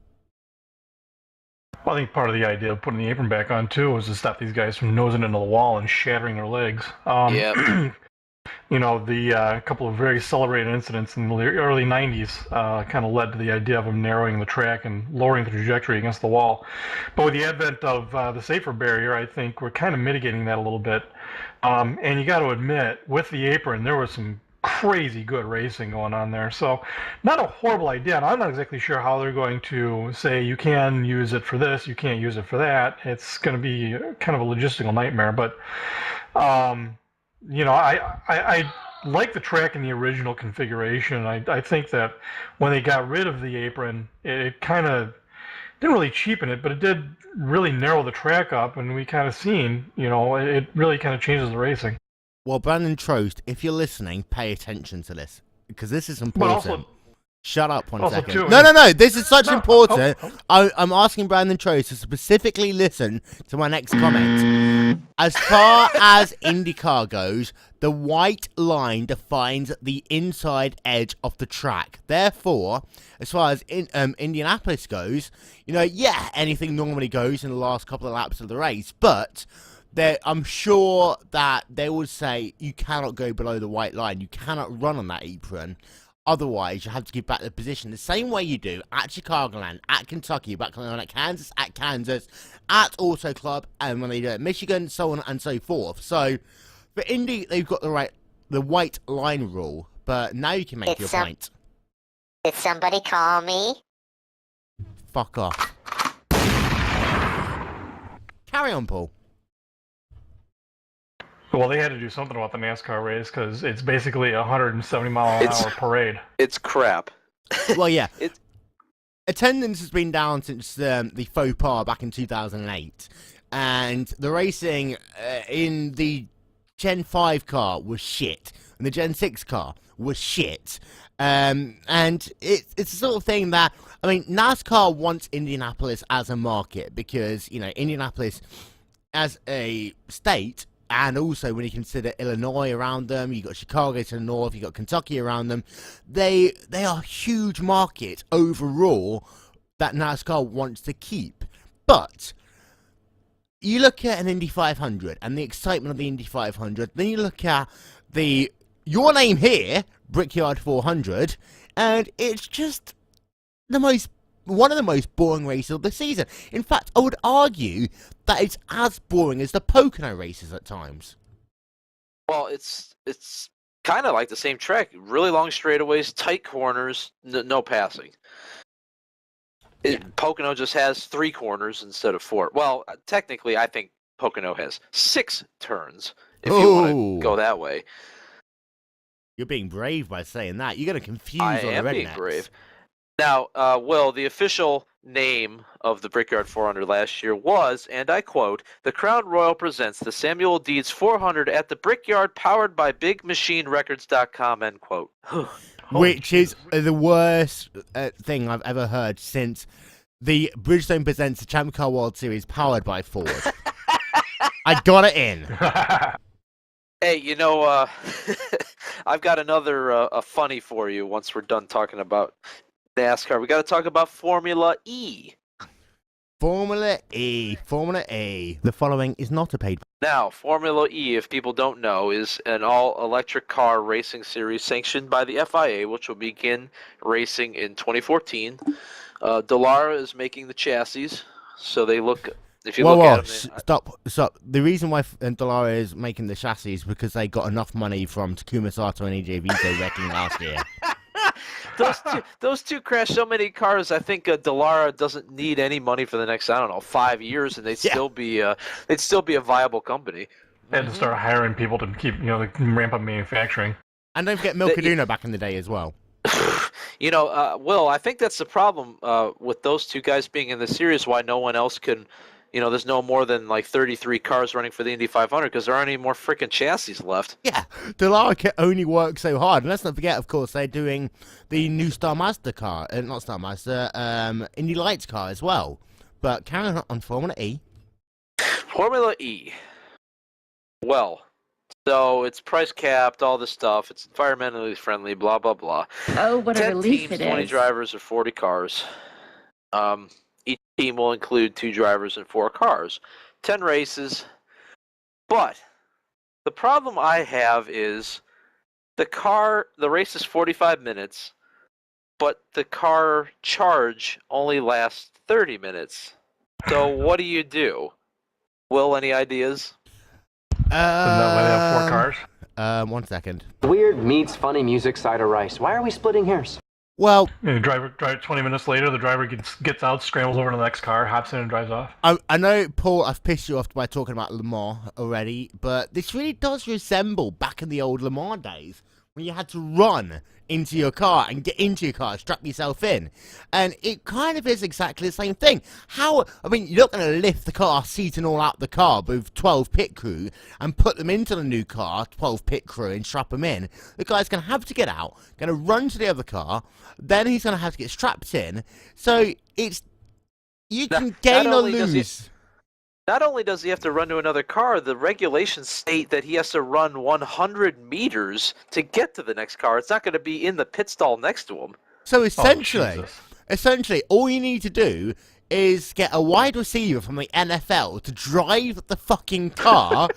Well, I think part of the idea of putting the apron back on, too, was to stop these guys from nosing into the wall and shattering their legs. Yeah. The couple of very celebrated incidents in the early 90s kind of led to the idea of them narrowing the track and lowering the trajectory against the wall. But with the advent of the safer barrier, I think we're kind of mitigating that a little bit. And you got to admit, with the apron, there was some crazy good racing going on there. So not a horrible idea. And I'm not exactly sure how they're going to say you can use it for this, you can't use it for that. It's going to be kind of a logistical nightmare. But, I like the track in the original configuration. I think that when they got rid of the apron, it kind of didn't really cheapen it, but it did really narrow the track up. And we kind of seen, it really kind of changes the racing. Well, Brandon Trost, if you're listening, pay attention to this, because this is important. Shut up 1 second. No, this is such important. I'm asking Brandon Trost to specifically listen to my next comment. As far as IndyCar goes, the white line defines the inside edge of the track. Therefore, as far as Indianapolis goes, anything normally goes in the last couple of laps of the race, but I'm sure that they would say you cannot go below the white line. You cannot run on that apron. Otherwise, you have to give back the position the same way you do at Chicagoland, at Kentucky, back on at Kansas, at Auto Club, and when they do it at Michigan, so on and so forth. So, for Indy, they've got the white line rule, but now you can make your point. Did somebody call me? Fuck off. Carry on, Paul. Well, they had to do something about the NASCAR race because it's basically a 170-mile-an-hour parade. It's crap. Well, yeah. Attendance has been down since the faux pas back in 2008. And the racing in the Gen 5 car was shit. And the Gen 6 car was shit. And it's the sort of thing that, NASCAR wants Indianapolis as a market because, Indianapolis as a state... And also, when you consider Illinois around them, you've got Chicago to the north, you've got Kentucky around them. They are a huge market overall that NASCAR wants to keep. But you look at an Indy 500 and the excitement of the Indy 500, then you look at your name here, Brickyard 400, and it's just one of the most boring races of the season. In fact, I would argue that it's as boring as the Pocono races at times. Well, it's kind of like the same track. Really long straightaways, tight corners, no passing. Pocono just has 3 corners instead of 4. Well, technically, I think Pocono has 6 turns, if you want to go that way. You're being brave by saying that. You're going to confuse all the rednecks. I am being brave. Now, Will, the official name of the Brickyard 400 last year was, and I quote, "The Crown Royal presents the Samuel Deeds 400 at the Brickyard powered by BigMachineRecords.com," end quote. Which is the worst thing I've ever heard since the Bridgestone presents the Champ Car World Series powered by Ford. I got it in. Hey, I've got another a funny for you once we're done talking about NASCAR. We got to talk about Formula E. Formula E. The following is not a paid. Now, Formula E, if people don't know, is an all-electric car racing series sanctioned by the FIA, which will begin racing in 2014. Dallara is making the chassis, so they look. If you look at them, stop. The reason why Dallara is making the chassis is because they got enough money from Takuma Sato and EJ Vito wrecking last year. Those two crashed so many cars. I think Dallara doesn't need any money for the next 5 years, and they'd still be a viable company. They had to start hiring people to keep ramp up manufacturing. And don't forget Milcaduna back in the day as well. Will, I think that's the problem with those two guys being in the series. Why no one else can. There's no more than 33 cars running for the Indy 500 because there aren't any more freaking chassis left. Yeah, Dallara can only work so hard. And let's not forget, of course, they're doing the new Star Mazda car. Not Star Mazda, Indy Lights car as well. But carrying on Formula E. Formula E. Well, so it's price capped, all this stuff. It's environmentally friendly, blah, blah, blah. Oh, what a relief teams, it is. 20 drivers or 40 cars. Each team will include 2 drivers and 4 cars. 10 races. But the problem I have is the race is 45 minutes, but the car charge only lasts 30 minutes. So what do you do? Will, any ideas? Isn't that why they have 4 cars? 1 second. Weird meets funny music side of rice. Why are we splitting hairs? Well, drive 20 minutes later, the driver gets out, scrambles over to the next car, hops in and drives off. I know, Paul, I've pissed you off by talking about Le Mans already, but this really does resemble back in the old Le Mans days when you had to run into your car and get into your car, strap yourself in. And it kind of is exactly the same thing. You're not going to lift the car seat and all out the car with 12 pit crew and put them into the new car, 12 pit crew, and strap them in. The guy's going to have to get out, going to run to the other car, then he's going to have to get strapped in. So you can gain or lose. Not only does he have to run to another car, the regulations state that he has to run 100 meters to get to the next car. It's not going to be in the pit stall next to him. So essentially, all you need to do is get a wide receiver from the NFL to drive the fucking car.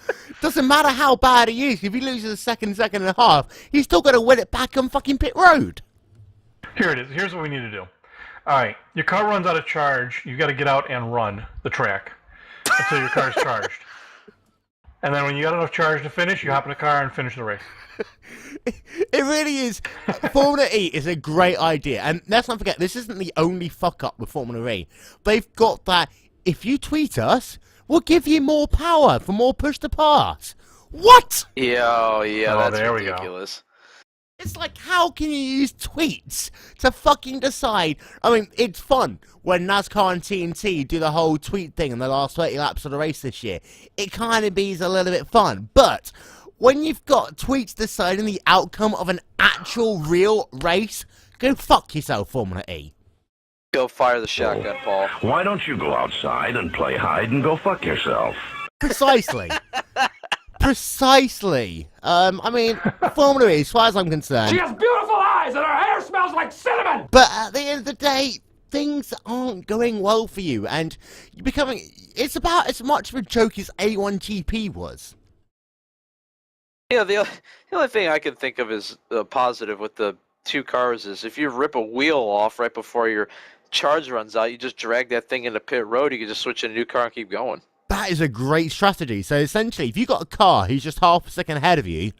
Doesn't matter how bad he is. If he loses a second and a half, he's still got to win it back on fucking pit road. Here it is. Here's what we need to do. All right, your car runs out of charge. You got to get out and run the track until your car's charged. And then when you got enough charge to finish, you hop in a car and finish the race. It really is. Formula E is a great idea. And let's not forget, this isn't the only fuck-up with Formula E. They've got that, if you tweet us, we'll give you more power for more push to pass. What? Yeah, that's ridiculous. It's like, how can you use tweets to fucking decide? It's fun when NASCAR and TNT do the whole tweet thing in the last 30 laps of the race this year. It kind of is a little bit fun. But when you've got tweets deciding the outcome of an actual real race, go fuck yourself, Formula E. Go fire the shotgun, Paul. Why don't you go outside and play hide and go fuck yourself? Precisely. Formula E, as far as I'm concerned. She has beautiful eyes and her hair smells like cinnamon! But at the end of the day, things aren't going well for you, and you're becoming. It's about as much of a joke as A1GP was. Yeah, the only thing I can think of as positive with the two cars is if you rip a wheel off right before your charge runs out, you just drag that thing into pit road. You can just switch in a new car and keep going. That is a great strategy. So essentially, if you've got a car who's just half a second ahead of you,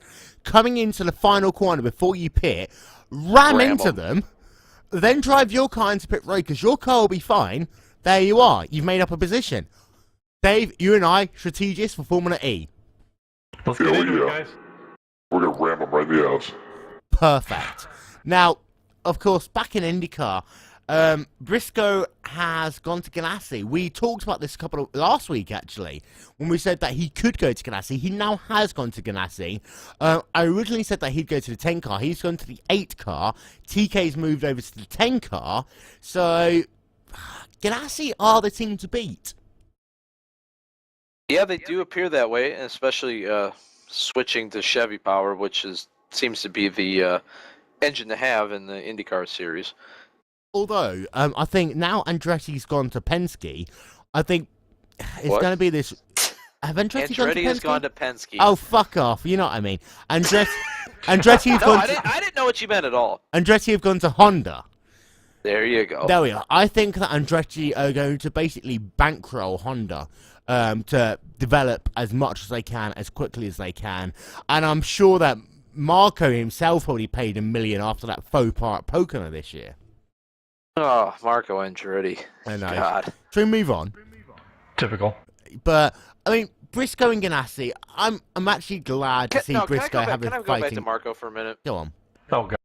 coming into the final corner before you pit, ram into them, then drive your car into pit road because your car will be fine. There you are. You've made up a position. Dave, you and I, strategist for Formula E. Let's get into it, guys. We're going to ram them right in the ass. Perfect. Now, of course, back in IndyCar, Briscoe has gone to Ganassi. We talked about this last week, actually, when we said that he could go to Ganassi. He now has gone to Ganassi. I originally said that he'd go to the 10 car. He's gone to the 8 car. TK's moved over to the 10 car. So, Ganassi are the team to beat. Yeah, they do appear that way, and especially switching to Chevy power, which seems to be the engine to have in the IndyCar series. Although, I think now Andretti's gone to Penske, I think it's going to be this... Have Andretti gone to Penske? Oh, fuck off. You know what I mean. Andretti's gone to... I didn't know what you meant at all. Andretti have gone to Honda. There you go. There we are. I think that Andretti are going to basically bankroll Honda to develop as much as they can, as quickly as they can. And I'm sure that Marco himself probably paid $1 million after that faux pas at Pocono this year. Oh, Marco Andretti. I know. God. Should we move on? Typical. But, I mean, Briscoe and Ganassi, I'm actually glad to see Briscoe have a fighting... Can I go back to Marco for a minute? Go on. Oh, God.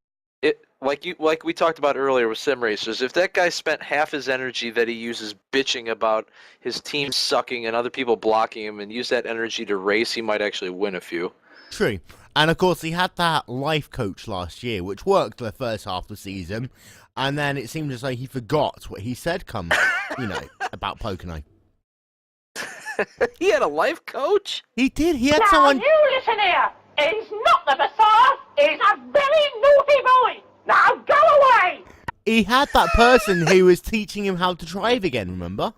Like we talked about earlier with sim racers, if that guy spent half his energy that he uses bitching about his team sucking and other people blocking him and use that energy to race, he might actually win a few. True. And, of course, he had that life coach last year, which worked the first half of the season. And then it seemed as though he forgot what he said about Pocono. He had a life coach? He did. He had now someone... you listen here. He's not the Messiah. He's a very naughty boy. Now go away. He had that person who was teaching him how to drive again, remember?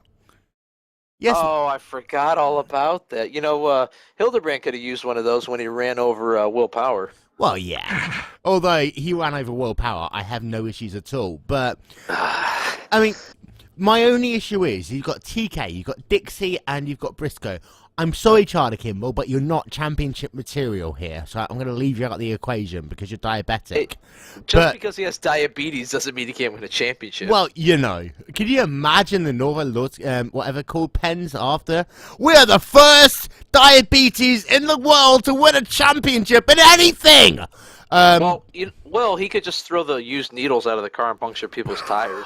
Yes. Oh, I forgot all about that. You know, Hildebrand could have used one of those when he ran over Will Power. Well, yeah. Although he ran over Will Power, I have no issues at all. But, I mean, my only issue is you've got TK, you've got Dixie, and you've got Briscoe. I'm sorry, Charlie Kimball, but you're not championship material here. So I'm going to leave you out of the equation because you're diabetic. Because he has diabetes doesn't mean he can't win a championship. Well, you know. Can you imagine the Northern Lords, whatever called pens after? We're the first diabetes in the world to win a championship in anything! Well, he could just throw the used needles out of the car and puncture people's tires.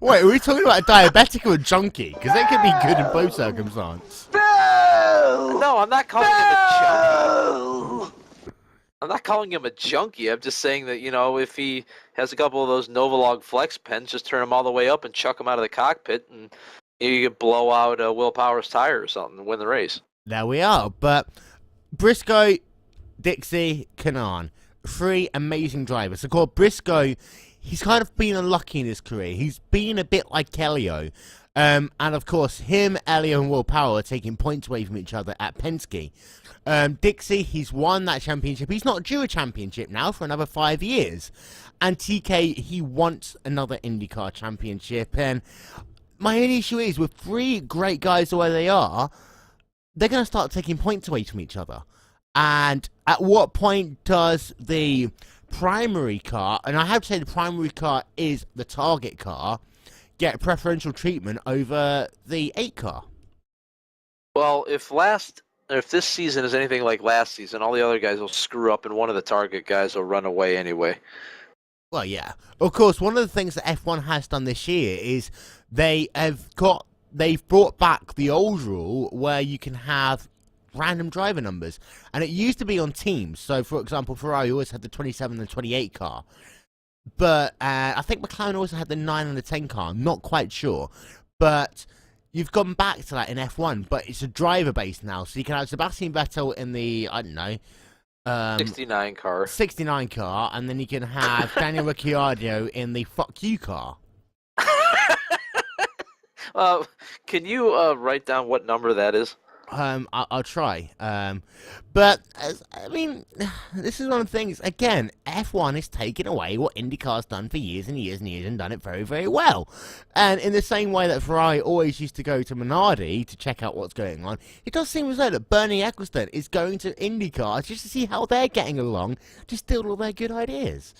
Wait, are we talking about a diabetic or a junkie? Because they could be good in both circumstances. No, I'm not calling him a junkie. I'm not calling him a junkie. I'm just saying that, if he has a couple of those Novolog Flex pens, just turn them all the way up and chuck them out of the cockpit, and you could blow out Will Power's tire or something and win the race. There we are. But Briscoe, Dixie, Kanaan, 3 amazing drivers. Of course, Briscoe... He's kind of been unlucky in his career. He's been a bit like Elio. And, of course, him, Elio, and Will Power are taking points away from each other at Penske. Dixie, he's won that championship. He's not due a championship now for another 5 years. And TK, he wants another IndyCar championship. And my only issue is, with 3 great guys the way they are, they're going to start taking points away from each other. And at what point does the... primary car, and I have to say the primary car is the target car, get preferential treatment over the 8 car? Well, if this season is anything like last season, all the other guys will screw up and one of the target guys will run away anyway. Well, yeah. Of course, one of the things that F1 has done this year is they've brought back the old rule where you can have random driver numbers, and it used to be on teams. So, for example, Ferrari always had the 27 and 28 car, but I think McLaren also had the 9 and the 10 car. I'm not quite sure, but you've gone back to that in F1, but it's a driver base now, so you can have Sebastian Vettel in the 69 car, and then you can have Daniel Ricciardo in the fuck you car. Can you write down what number that is? I'll try. But I mean, this is one of the things. Again, F1 is taking away what IndyCar's done for years and years and years, and done it very, very well. And in the same way that Ferrari always used to go to Minardi to check out what's going on, it does seem as though that Bernie Ecclestone is going to IndyCar just to see how they're getting along, to steal all their good ideas.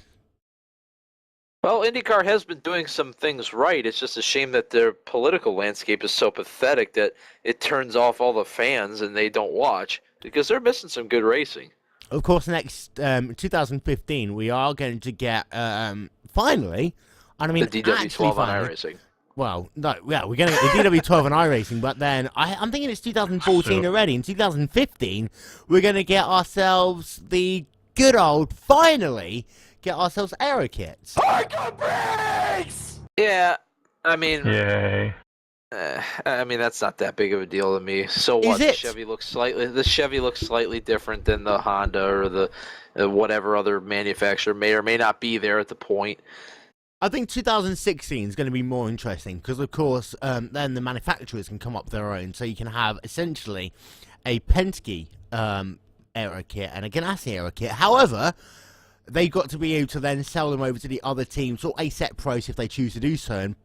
Well, IndyCar has been doing some things right. It's just a shame that their political landscape is so pathetic that it turns off all the fans and they don't watch, because they're missing some good racing. Of course, next 2015, we are going to get, finally, and I mean, the DW12 on iRacing. Well, no, yeah, we're going to get the DW12 on iRacing, but then I'm thinking it's 2014 already. In 2015, we're going to get ourselves the good old, finally, get ourselves Aero Kits. Hardcore brakes! Yeah, I mean... Yay. I mean, that's not that big of a deal to me. So what? The Chevy looks slightly different than the Honda or the whatever other manufacturer may or may not be there at the point. I think 2016 is going to be more interesting because, of course, then the manufacturers can come up with their own. So you can have, essentially, a Penske Aero Kit and a Ganassi Aero Kit. However, they've got to be able to then sell them over to the other teams or a set price if they choose to do so. And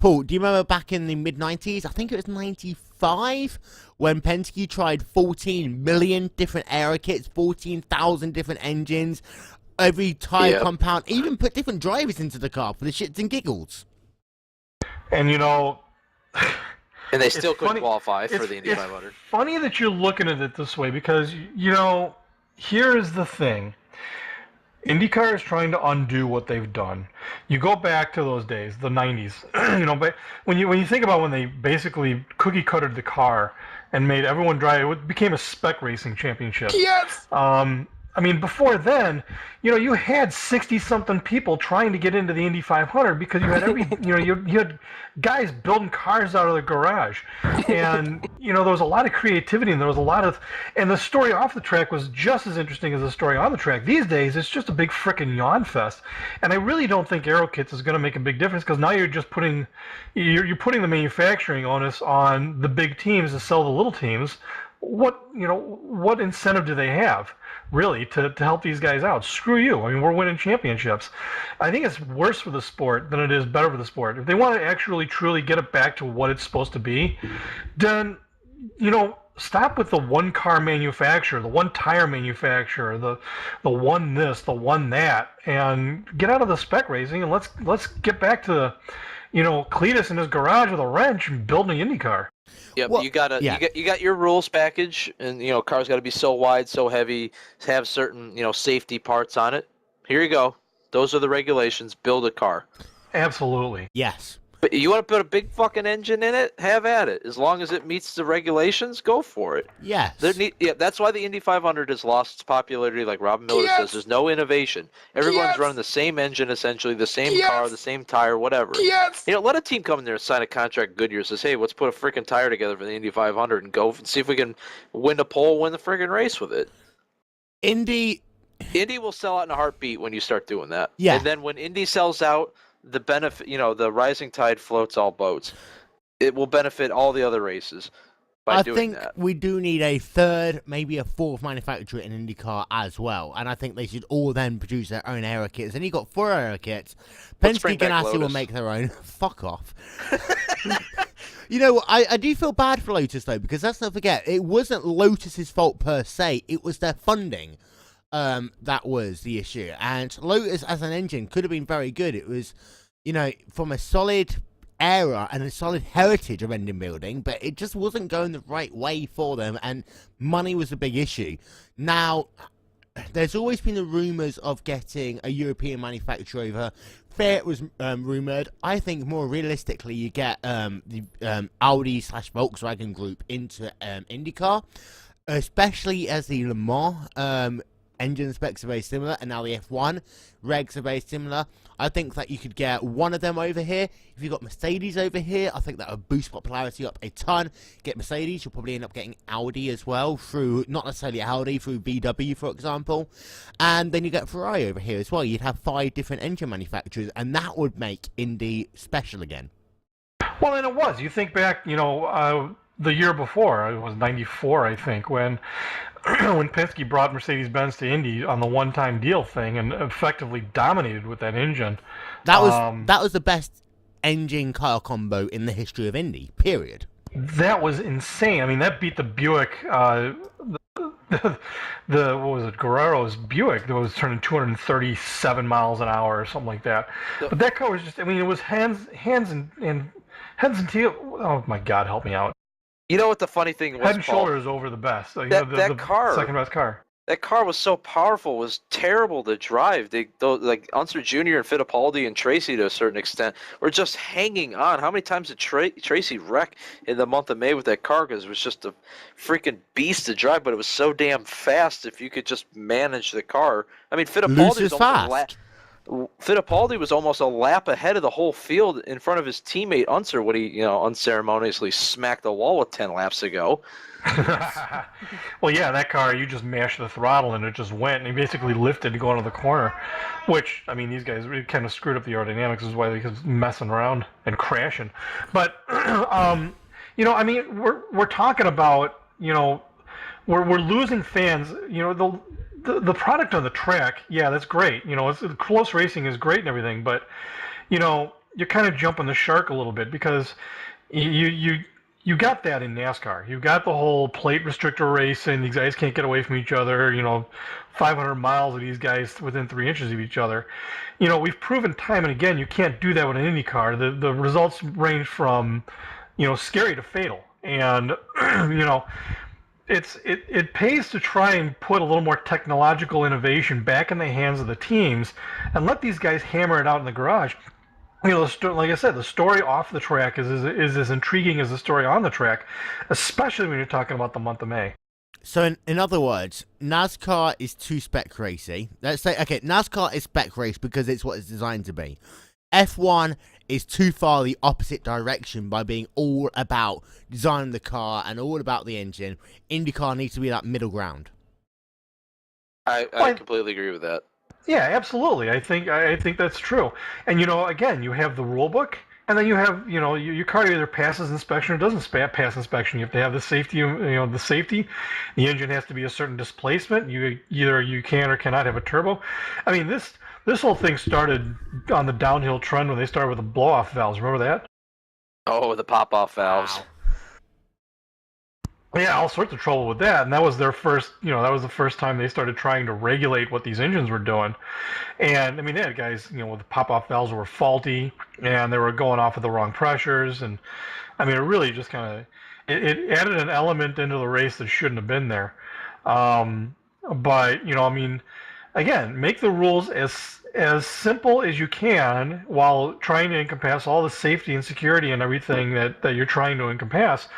Paul, do you remember back in the mid-90s, I think it was 95, when Penske tried 14 million different Aero Kits, 14,000 different engines, every tyre compound, even put different drivers into the car for the shits and giggles. And, you know... and they still couldn't qualify for the Indy 500. It's funny that you're looking at it this way because, you know, here's the thing. IndyCar is trying to undo what they've done. You go back to those days, the 90s. You know, but when you think about when they basically cookie cuttered the car and made everyone drive, it became a spec racing championship. Yes. I mean, before then, you know, you had 60-something people trying to get into the Indy 500 because you had you had guys building cars out of the garage, and you know there was a lot of creativity and there was a lot of, and the story off the track was just as interesting as the story on the track. These days, it's just a big frickin' yawn fest, and I really don't think Aero Kits is going to make a big difference because now you're just putting the manufacturing onus on the big teams to sell the little teams. What incentive do they have, really, to help these guys out? Screw you. I mean, we're winning championships. I think it's worse for the sport than it is better for the sport. If they want to actually, truly get it back to what it's supposed to be, then, you know, stop with the one car manufacturer, the one tire manufacturer, the one this, the one that, and get out of the spec racing and let's get back to, you know, Cletus in his garage with a wrench and building an IndyCar. Yep, well, you got your rules package, and you know, cars got to be so wide, so heavy, have certain, you know, safety parts on it. Here you go. Those are the regulations. Build a car. Absolutely. Yes. But you want to put a big fucking engine in it? Have at it. As long as it meets the regulations, go for it. Yes. That's why the Indy 500 has lost its popularity. Like Robin Miller says, there's no innovation. Everyone's running the same engine, essentially, the same car, the same tire, whatever. Yes. You know, let a team come in there and sign a contract. Goodyear says, hey, let's put a freaking tire together for the Indy 500 and go and see if we can win the pole, win the freaking race with it. Indy will sell out in a heartbeat when you start doing that. Yeah. And then when Indy sells out, the benefit, you know, the rising tide floats all boats. It will benefit all the other races by doing that. I think we do need a third, maybe a fourth manufacturer in IndyCar as well, and I think they should all then produce their own Aero Kits. And you got 4 Aero Kits. Penske Ganassi will make their own. Fuck off. You know, I do feel bad for Lotus though, because let's not forget, it wasn't Lotus's fault per se. It was their funding. That was the issue. And Lotus as an engine could have been very good. It was, you know, from a solid era and a solid heritage of engine building, but it just wasn't going the right way for them, and money was a big issue. Now, there's always been the rumours of getting a European manufacturer over. Fiat was rumoured. I think more realistically, you get the Audi/Volkswagen group into IndyCar, especially as the Le Mans engine specs are very similar, and now the F1 regs are very similar. I think that you could get one of them over here. If you got Mercedes over here, I think that would boost popularity up a ton. Get Mercedes, you'll probably end up getting Audi as well, through, not necessarily Audi, through VW, for example. And then you get Ferrari over here as well. You'd have 5 different engine manufacturers, and that would make Indy special again. Well, and it was. You think back, the year before, it was 94, I think, when Penske brought Mercedes-Benz to Indy on the one-time deal thing and effectively dominated with that engine. That was the best engine car combo in the history of Indy, period. That was insane. I mean, that beat the Buick, what was it, Guerrero's Buick that was turning 237 miles an hour or something like that. But that car was just, I mean, it was hands and tail. Oh my God, help me out. You know what the funny thing was, Head and shoulders over the best. That car, second best car. That car was so powerful, was terrible to drive. Like Unser Jr. and Fittipaldi and Tracy, to a certain extent, were just hanging on. How many times did Tracy wreck in the month of May with that car? Because it was just a freaking beast to drive, but it was so damn fast if you could just manage the car. I mean, Fittipaldi was almost a lap ahead of the whole field in front of his teammate Unser when he, unceremoniously smacked the wall with 10 laps ago. Well, yeah, that car, you just mashed the throttle and it just went, and he basically lifted to go into the corner, which, I mean, these guys really kind of screwed up the aerodynamics, is why they kept messing around and crashing. But, I mean, we're talking about, we're losing fans. The product on the track, yeah, that's great. Close racing is great and everything, but, you're kind of jumping the shark a little bit, because you got that in NASCAR. You got the whole plate restrictor racing. These guys can't get away from each other. 500 miles of these guys within 3 inches of each other. We've proven time and again you can't do that with an IndyCar. The results range from, scary to fatal. And, it pays to try and put a little more technological innovation back in the hands of the teams and let these guys hammer it out in the garage. Like I said, the story off the track is as intriguing as the story on the track, especially when you're talking about the month of May. So, in other words, NASCAR is too spec racy. Let's say, okay, NASCAR is spec race because it's what it's designed to be. F1 is too far the opposite direction by being all about designing the car and all about the engine. IndyCar needs to be that middle ground. I completely agree with that. Yeah, absolutely. I think that's true. And again, you have the rule book, and then you have your car either passes inspection or doesn't pass inspection. You have to have the safety. The safety. The engine has to be a certain displacement. You can or cannot have a turbo. I mean, this whole thing started on the downhill trend when they started with the blow-off valves. Remember that? Oh, the pop-off valves. Wow. Yeah, all sorts of trouble with that, and that was their first. That was the first time they started trying to regulate what these engines were doing. And I mean, they had guys, with the pop-off valves were faulty, and they were going off at the wrong pressures, and I mean, it really just kind of it added an element into the race that shouldn't have been there. But I mean, again, make the rules as simple as you can while trying to encompass all the safety and security and everything that you're trying to encompass.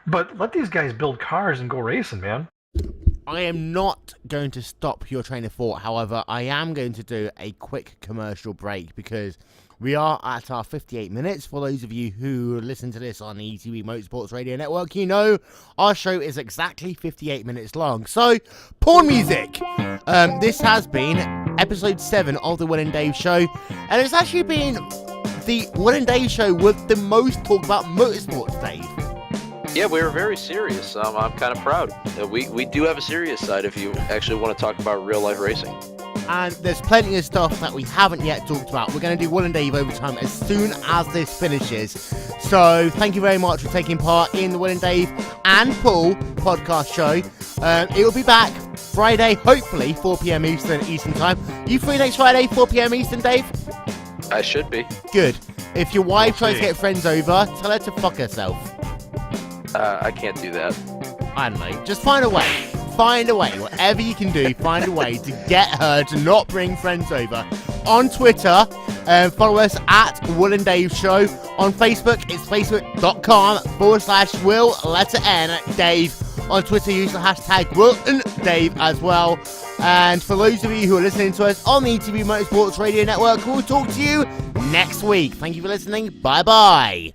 But let these guys build cars and go racing, man. I am not going to stop your train of thought. However, I am going to do a quick commercial break because we are at our 58 minutes. For those of you who listen to this on the ETV Motorsports Radio Network, our show is exactly 58 minutes long. So, porn music. This has been episode 7 of the Wil and Dave Show, and it's actually been the Wil and Dave Show with the most talk about motorsports, Dave. Yeah, we were very serious. I'm kind of proud. We do have a serious side if you actually want to talk about real-life racing. And there's plenty of stuff that we haven't yet talked about. We're going to do Wil and Dave Overtime as soon as this finishes. So thank you very much for taking part in the Wil and Dave and Paul podcast show. It will be back Friday, hopefully 4 p.m. Eastern time. You free next Friday, 4 p.m. Eastern, Dave? I should be. Good. If your wife tries to get friends over, tell her to fuck herself. I can't do that. I don't know. Just find a way. Find a way. Whatever you can do, find a way to get her to not bring friends over. On Twitter, follow us at Wil and Dave Show. On Facebook, it's facebook.com/Wil, letter N, Dave. On Twitter, use the hashtag Wil and Dave as well. And for those of you who are listening to us on the ETV Motorsports Radio Network, we'll talk to you next week. Thank you for listening. Bye-bye.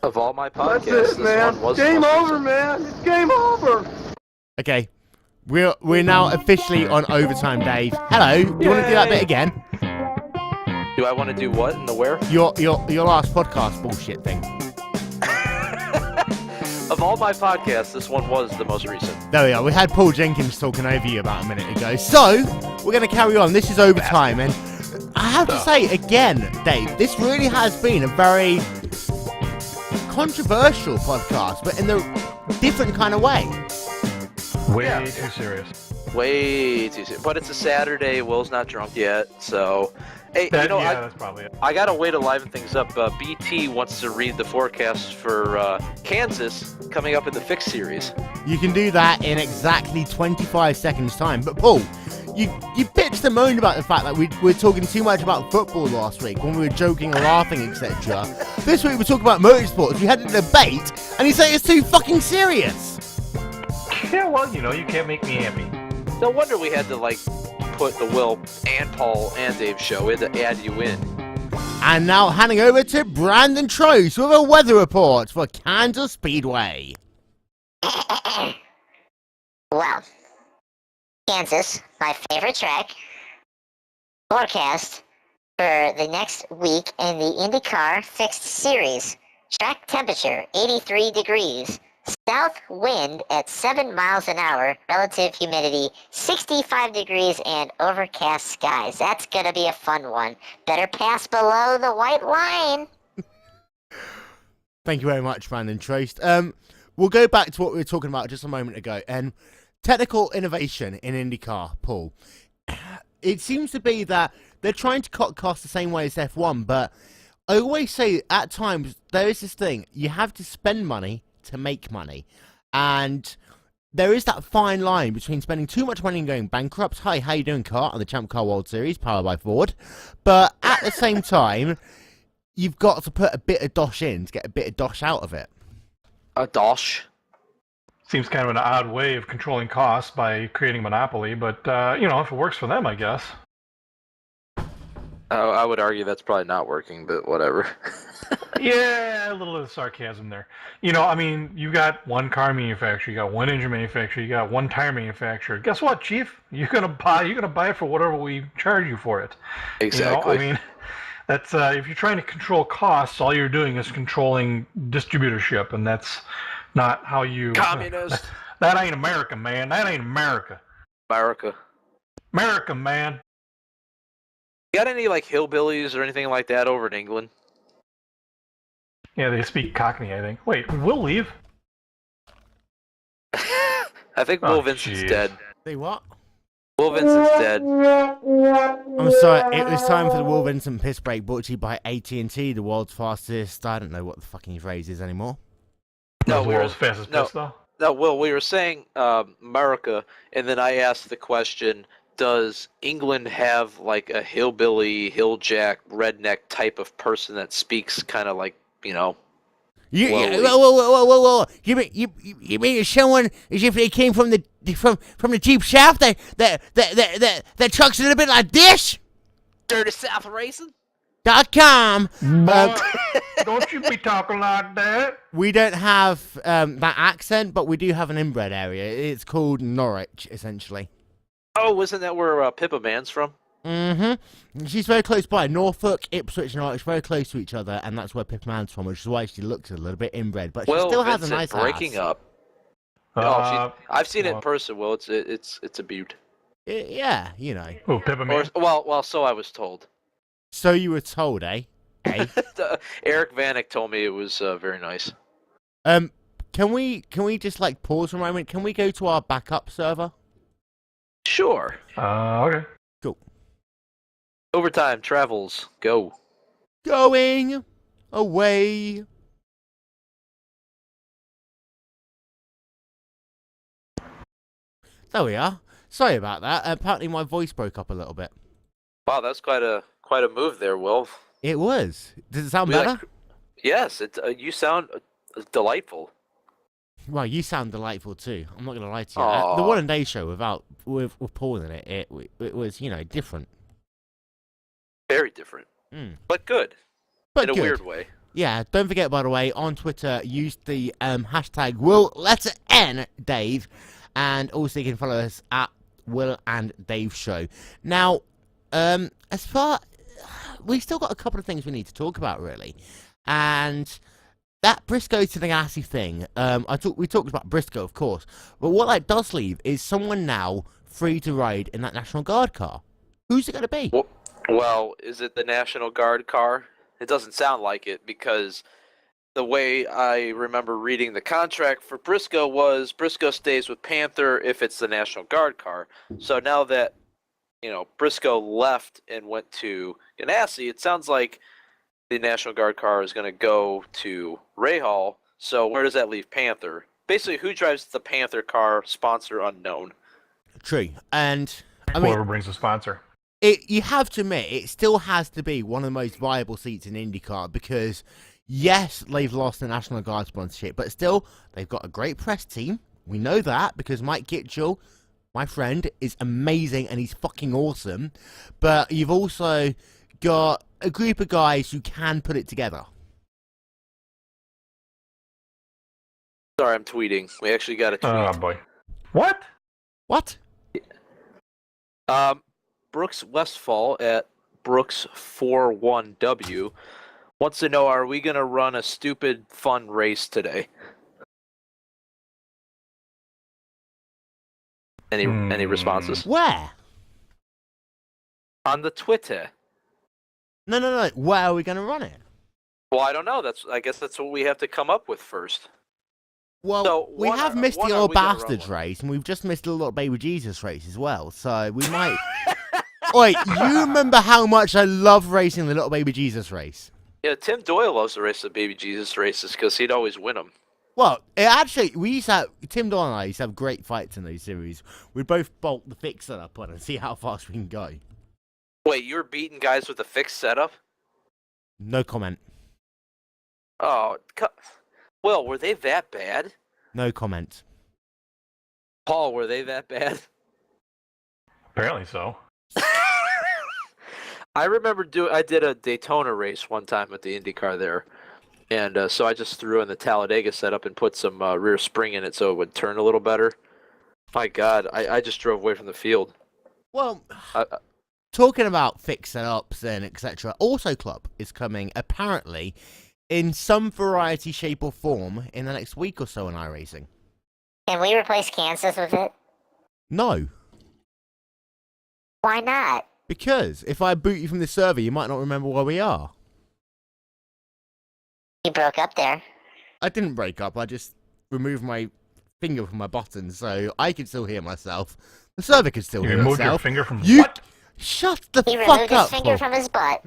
Of all my podcasts, that's it, man. This one was game over, man. It's game over. Okay, we're now officially on overtime, Dave. Hello. Do you want to do that bit again? Do I want to do what and the where? Your last podcast bullshit thing. all my podcasts, this one was the most recent. There we are. We had Paul Jenkins talking over you about a minute ago. So, we're going to carry on. This is overtime. And I have to say, again, Dave, this really has been a very controversial podcast, but in a different kind of way. Way too serious. Way too serious. But it's a Saturday. Will's not drunk yet, so... Hey, that's probably it. I got a way to liven things up. BT wants to read the forecast for Kansas coming up in the Fix series. You can do that in exactly 25 seconds' time. But, Paul, you bitched and moaned about the fact that we were talking too much about football last week when we were joking and laughing, etc. This week we're talking about motorsports. We had a debate, and you say it's too fucking serious. Yeah, well, you can't make me happy. No wonder we had to, put the Will and Paul and Dave show. We had to add you in. And now handing over to Brandon Trost with a weather report for Kansas Speedway. Well, Kansas, my favorite track. Forecast for the next week in the IndyCar Fixed Series. Track temperature, 83 degrees. South wind at 7 miles an hour. Relative humidity, 65 degrees and overcast skies. That's going to be a fun one. Better pass below the white line. Thank you very much, Brandon Trost. We'll go back to what we were talking about just a moment ago. And technical innovation in IndyCar, Paul. It seems to be that they're trying to cut costs the same way as F1, but I always say at times there is this thing. You have to spend money to make money, and there is that fine line between spending too much money and going bankrupt. Hi, how you doing, Car, on the Champ Car World Series, powered by Ford, but at the same time, you've got to put a bit of dosh in to get a bit of dosh out of it. A dosh? Seems kind of an odd way of controlling costs by creating a monopoly, but, if it works for them, I guess. I would argue that's probably not working, but whatever. Yeah, a little of sarcasm there. You got one car manufacturer, you got one engine manufacturer, you got one tire manufacturer. Guess what, Chief? You're gonna buy it for whatever we charge you for it. Exactly. That's if you're trying to control costs, all you're doing is controlling distributorship, and that's not how you. Communist. That ain't America, man. That ain't America. America, man. You got any hillbillies or anything like that over in England? Yeah, they speak Cockney, I think. Wait, we'll leave. I think Will Vincent's dead. Say what? Will Vincent's dead. I'm sorry, it was time for the Will Vincent piss break, brought to you by AT&T, the world's fastest. I don't know what the fucking phrase is anymore. No, world's fastest piss, though. No, Will, we were saying America, and then I asked the question, does England have a hillbilly, hilljack, redneck type of person that speaks kind of whoa. You mean someone as if they came from the deep south that trucks a little bit like this? Dirty South Racing? .com. Don't you be talking like that. We don't have that accent, but we do have an inbred area. It's called Norwich, essentially. Oh, wasn't that where Pippa Mann's from? Mm-hmm. She's very close by. Norfolk, Ipswich, and Norwich, very close to each other, and that's where Pippa Mann's from, which is why she looks a little bit inbred. But she still has a nice breaking ass. Up. I've seen it in person. Well, it's a beaut. Yeah, Oh, Pippa Mann. Well, so I was told. So you were told, eh? Eric Vanek told me it was very nice. Can we just pause for a moment? Can we go to our backup server? Sure. Okay. Cool. Overtime travels. Go. Going away. There we are. Sorry about that. Apparently my voice broke up a little bit. Wow, that's quite a move there, Will. It was. Does it sound better? Yes. You sound delightful. Well, you sound delightful too. I'm not going to lie to you. The Wil and Dave show with Paul in it was different. Very different. But good. But in a weird way. Yeah, don't forget, by the way, on Twitter, use the hashtag #WillLetterN_Dave, and also you can follow us at Wil and Dave Show. Now, we still got a couple of things we need to talk about, really. And that Briscoe to the Ganassi thing, we talked about Briscoe, of course, but what that does leave is someone now free to ride in that National Guard car. Who's it going to be? Well, is it the National Guard car? It doesn't sound like it, because the way I remember reading the contract for Briscoe was Briscoe stays with Panther if it's the National Guard car. So now that, Briscoe left and went to Ganassi, it sounds like the National Guard car is going to go to Rahal. So where does that leave Panther? Basically, who drives the Panther car? Sponsor unknown. True. And whoever brings a sponsor. You have to admit, it still has to be one of the most viable seats in IndyCar because, yes, they've lost the National Guard sponsorship, but still, they've got a great press team. We know that because Mike Gitchell, my friend, is amazing and he's fucking awesome. But you've also got a group of guys who can put it together. Sorry, I'm tweeting. We actually got a tweet. Oh, boy. What? What? Brooks Westfall at Brooks41W wants to know, are we going to run a stupid fun race today? Any responses? Where? On the Twitter. No. Where are we going to run it? Well, I don't know. I guess that's what we have to come up with first. Well, So, we have missed when the are old we gonna run bastards one? race, and we've just missed the little baby Jesus race as well. So we might. Wait, you remember how much I love racing the little baby Jesus race? Yeah, Tim Doyle loves to race the Baby Jesus races because he'd always win them. Well, we used to have, Tim Doyle and I used to have great fights in those series. We'd both bolt the fix setup on and see how fast we can go. Wait, you were beating guys with a fixed setup? No comment. Oh, well, were they that bad? No comment. Paul, were they that bad? Apparently so. I remember I did a Daytona race one time with the IndyCar there, and so I just threw in the Talladega setup and put some rear spring in it so it would turn a little better. My God, I just drove away from the field. Well, talking about fix setups and etc., Auto Club is coming apparently in some variety, shape, or form in the next week or so in iRacing. Can we replace Kansas with it? No. Why not? Because if I boot you from the server, you might not remember where we are. You broke up there. I didn't break up. I just removed my finger from my button so I can still hear myself. The server can still hear removed itself. your finger from You what? Shut the He fuck removed up, his finger Paul. from his butt.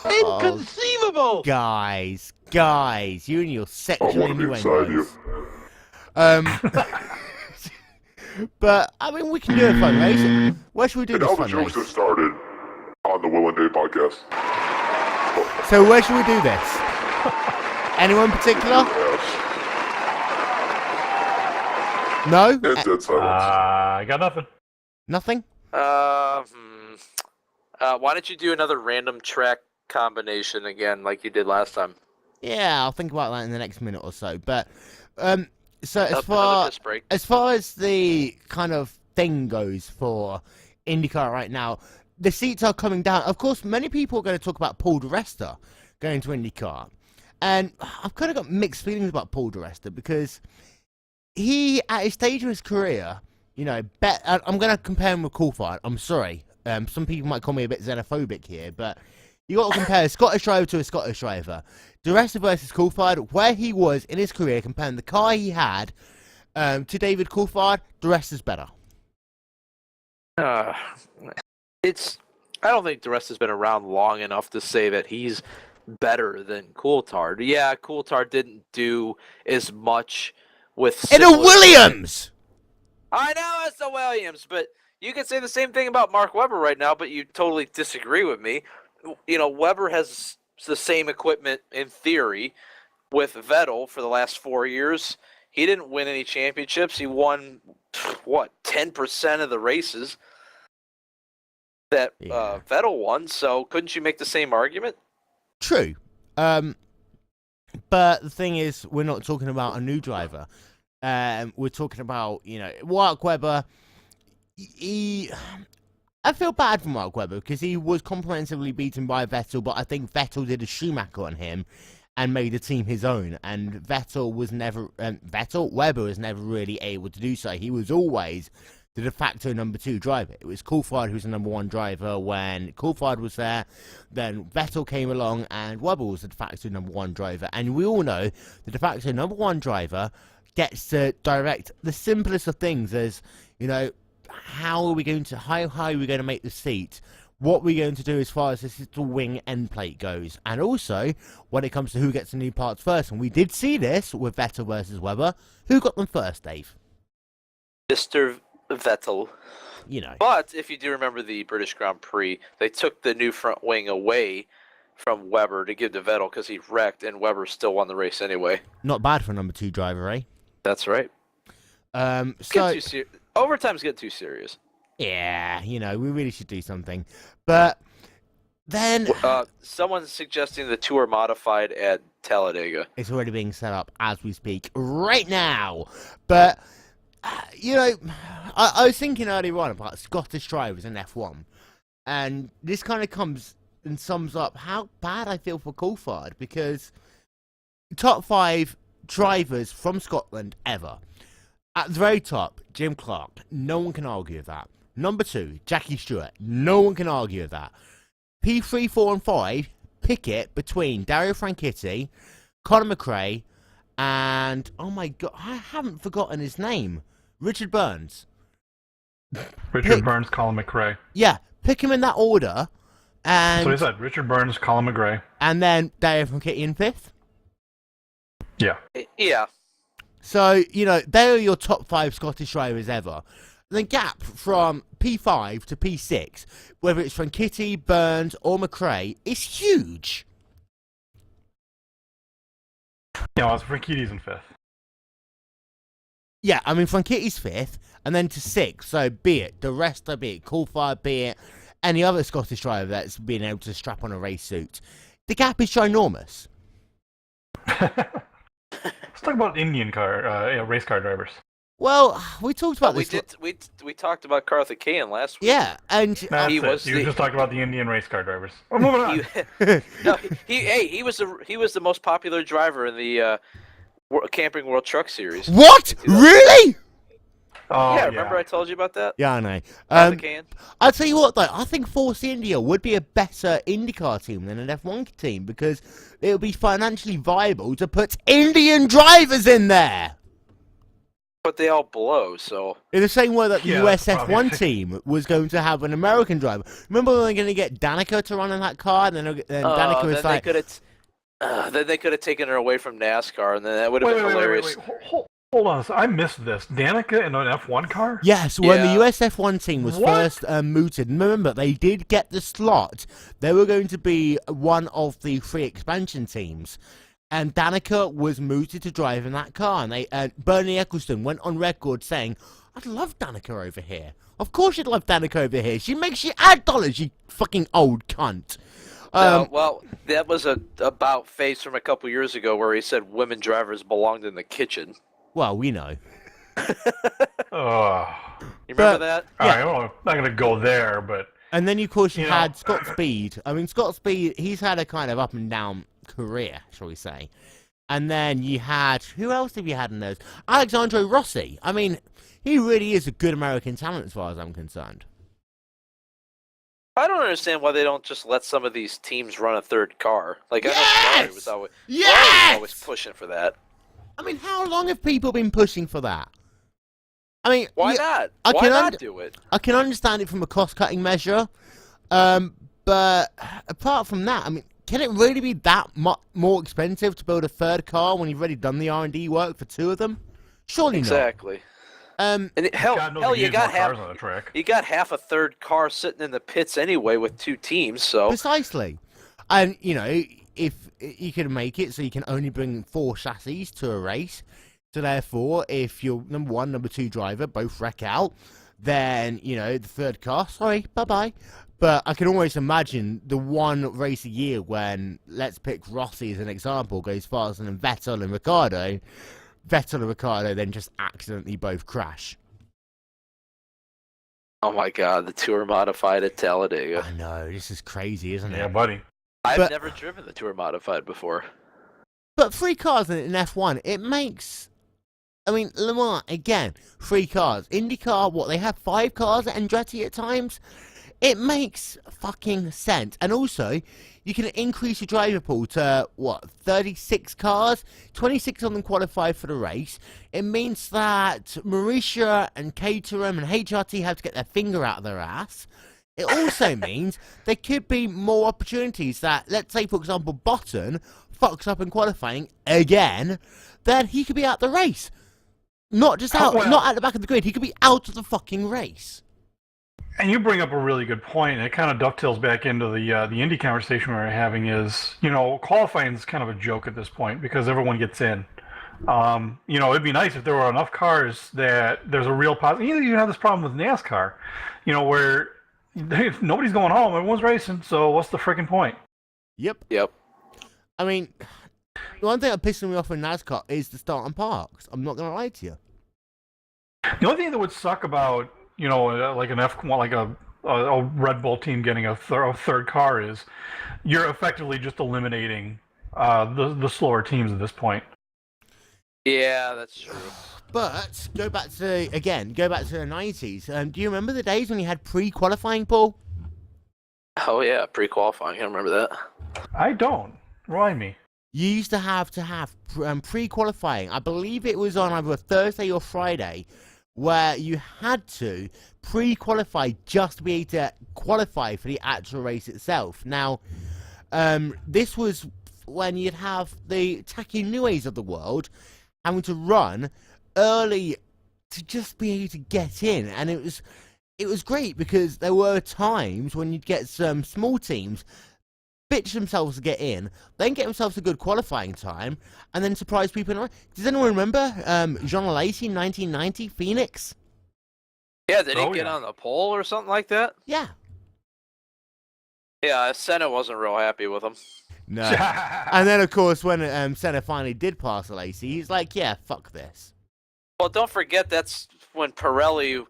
Inconceivable! Guys, you and your I sexual want to be inside you. innuendos. But I mean, we can do a fun race. Where should we do And this all the fun jokes that race? started on the Wil and Dave Podcast. So where should we do this? Anyone in particular? No? And dead silence. I got nothing. Nothing? Why don't you do another random track combination again like you did last time? Yeah, I'll think about that in the next minute or so. But so Another piss break. as far as the kind of thing goes for IndyCar right now, the seats are coming down. Of course, many people are going to talk about Paul di Resta going to IndyCar. And I've kind of got mixed feelings about Paul di Resta because he, at his stage of his career, I'm going to compare him with Coulthard. I'm sorry. Some people might call me a bit xenophobic here, but you got to compare a Scottish driver to a Scottish driver. Di Resta versus Coulthard, where he was in his career, comparing the car he had to David Coulthard, Di Resta's better. I don't think Di Resta's been around long enough to say that he's better than Coulthard. Yeah, Coulthard didn't do as much with In a Williams! I know it's a Williams, but you can say the same thing about Mark Webber right now, but you totally disagree with me. Webber has the same equipment in theory with Vettel for the last 4 years. He didn't win any championships. He won, 10% of the races that Vettel won. So couldn't you make the same argument? True. But the thing is, we're not talking about a new driver. We're talking about, Mark Webber. I feel bad for Mark Webber because he was comprehensively beaten by Vettel, but I think Vettel did a Schumacher on him and made the team his own. And Webber was never really able to do so. He was always the de facto number 2 driver. It was Coulthard who was the number 1 driver when Coulthard was there. Then Vettel came along and Webber was the de facto number 1 driver. And we all know the de facto number 1 driver gets to direct the simplest of things as, you know, how high are we going to make the seat? What we're going to do as far as this little wing end plate goes. And also, when it comes to who gets the new parts first, and we did see this with Vettel versus Webber, who got them first, Dave? Mr. Vettel. You know. But if you do remember the British Grand Prix, they took the new front wing away from Webber to give to Vettel because he wrecked, and Webber still won the race anyway. Not bad for a number 2 driver, eh? That's right. Overtime's getting too serious. Yeah, you know, we really should do something. But then... someone's suggesting the 2 are modified at Talladega. It's already being set up as we speak right now. But, you know, I was thinking earlier on about Scottish drivers in F1. And this kind of comes and sums up how bad I feel for Coulthard. Because top 5 drivers from Scotland ever. At the very top, Jim Clark. No one can argue with that. Number 2, Jackie Stewart. No one can argue with that. P3, 4, and 5, pick it between Dario Franchitti, Conor McRae, and, oh my god, I haven't forgotten his name. Richard Burns. Burns, Colin McRae. Yeah, pick him in that order. And so he said Richard Burns, Colin McRae. And then Dario Franchitti in 5th? Yeah. Yeah. So, you know, they are your top 5 Scottish drivers ever. The gap from P5 to P6, whether it's Franchitti, Burns, or McRae, is huge. Yeah, well, Franchitti's in 5th. Yeah, I mean, Franchitti's 5th, and then to 6th, so be it the rest, be it Coulthard, be it any other Scottish driver that's been able to strap on a race suit. The gap is ginormous. Let's talk about Indian car, race car drivers. Well, we talked about this. We talked about Karthikeyan last week. Yeah, and You just talked about the Indian race car drivers. Oh, moving on. He was the most popular driver in the Camping World Truck Series. What? Really? Oh, yeah, remember I told you about that? Yeah, I know. Karthikeyan. I'll tell you what, though. I think Force India would be a better IndyCar team than an F1 team because it would be financially viable to put Indian drivers in there. But they all blow, so... In the same way that the US F1 team was going to have an American driver. Remember when they were going to get Danica to run in that car? And then Danica was like... Then they could have taken her away from NASCAR, and then that would have been hilarious. Wait. Hold on, I missed this. Danica in an F1 car? Yes, when the US F1 team was first mooted, remember, they did get the slot. They were going to be one of the 3 expansion teams. And Danica was mooted to drive in that car. And Bernie Ecclestone went on record saying, I'd love Danica over here. Of course you'd love Danica over here. She makes you add dollars, you fucking old cunt. Well, that was a about face from a couple years ago where he said women drivers belonged in the kitchen. Well, we know. You remember that? Yeah. I'm not going to go there, but... And then, of course, you had Scott Speed. I mean, Scott Speed, he's had a kind of up and down career, shall we say. And then you had... Who else have you had in those? Alexandre Rossi. I mean, he really is a good American talent as far as I'm concerned. I don't understand why they don't just let some of these teams run a third car. Like, I know Ferrari was always pushing for that. I mean, how long have people been pushing for that? I mean, why not? Why not do it? I can understand it from a cost-cutting measure, but apart from that, I mean, can it really be that more expensive to build a third car when you've already done the R&D work for 2 of them? Surely not. Exactly. And hell, you got half a third car sitting in the pits anyway with 2 teams. So precisely, and you know, if you can make it so you can only bring 4 chassis to a race, so therefore, if your number 1, number 2 driver both wreck out, then you know the third car. Sorry, bye bye. But I can almost imagine the one race a year when, let's pick Rossi as an example, goes faster than Vettel and Ricciardo. Vettel and Ricciardo then just accidentally both crash. Oh my God, the Tour Modified at Talladega. I know, this is crazy, isn't it? Yeah, buddy. I've never driven the Tour Modified before. But 3 cars in F1, it makes... I mean, Le Mans, again, 3 cars. IndyCar, what, they have 5 cars at Andretti at times? It makes fucking sense. And also, you can increase your driver pool to, 36 cars? 26 of them qualify for the race. It means that Mauritia and Caterham and HRT have to get their finger out of their ass. It also means there could be more opportunities that, let's say, for example, Button fucks up in qualifying again, then he could be out the race. Not just out, not at the back of the grid. He could be out of the fucking race. And you bring up a really good point. It kind of dovetails back into the Indy conversation we were having. Is qualifying is kind of a joke at this point because everyone gets in. It'd be nice if there were enough cars that there's a real possibility. You have this problem with NASCAR, where nobody's going home, everyone's racing. So what's the freaking point? Yep. I mean, the one thing that pisses me off in NASCAR is the starting parks. I'm not gonna lie to you. The only thing that would suck about, like an F1, like a Red Bull team getting a third car is you're effectively just eliminating the slower teams at this point. Yeah, that's true. But go back to the 90s. Do you remember the days when you had pre-qualifying, Paul? Oh yeah, pre-qualifying. I remember that. I don't. Remind me. You used to have pre-qualifying. I believe it was on either a Thursday or Friday, where you had to pre-qualify just to be able to qualify for the actual race itself. Now, this was when you'd have the Taki Nues of the world having to run early to just be able to get in, and it was great because there were times when you'd get some small teams bitch themselves to get in, then get themselves a good qualifying time, and then surprise people. Does anyone remember Jean Alesi, 1990, Phoenix? Yeah, did he get on the pole or something like that? Yeah. Yeah, Senna wasn't real happy with him. No. And then, of course, when Senna finally did pass Alesi, he's like, yeah, fuck this. Well, don't forget that's when Pirelli...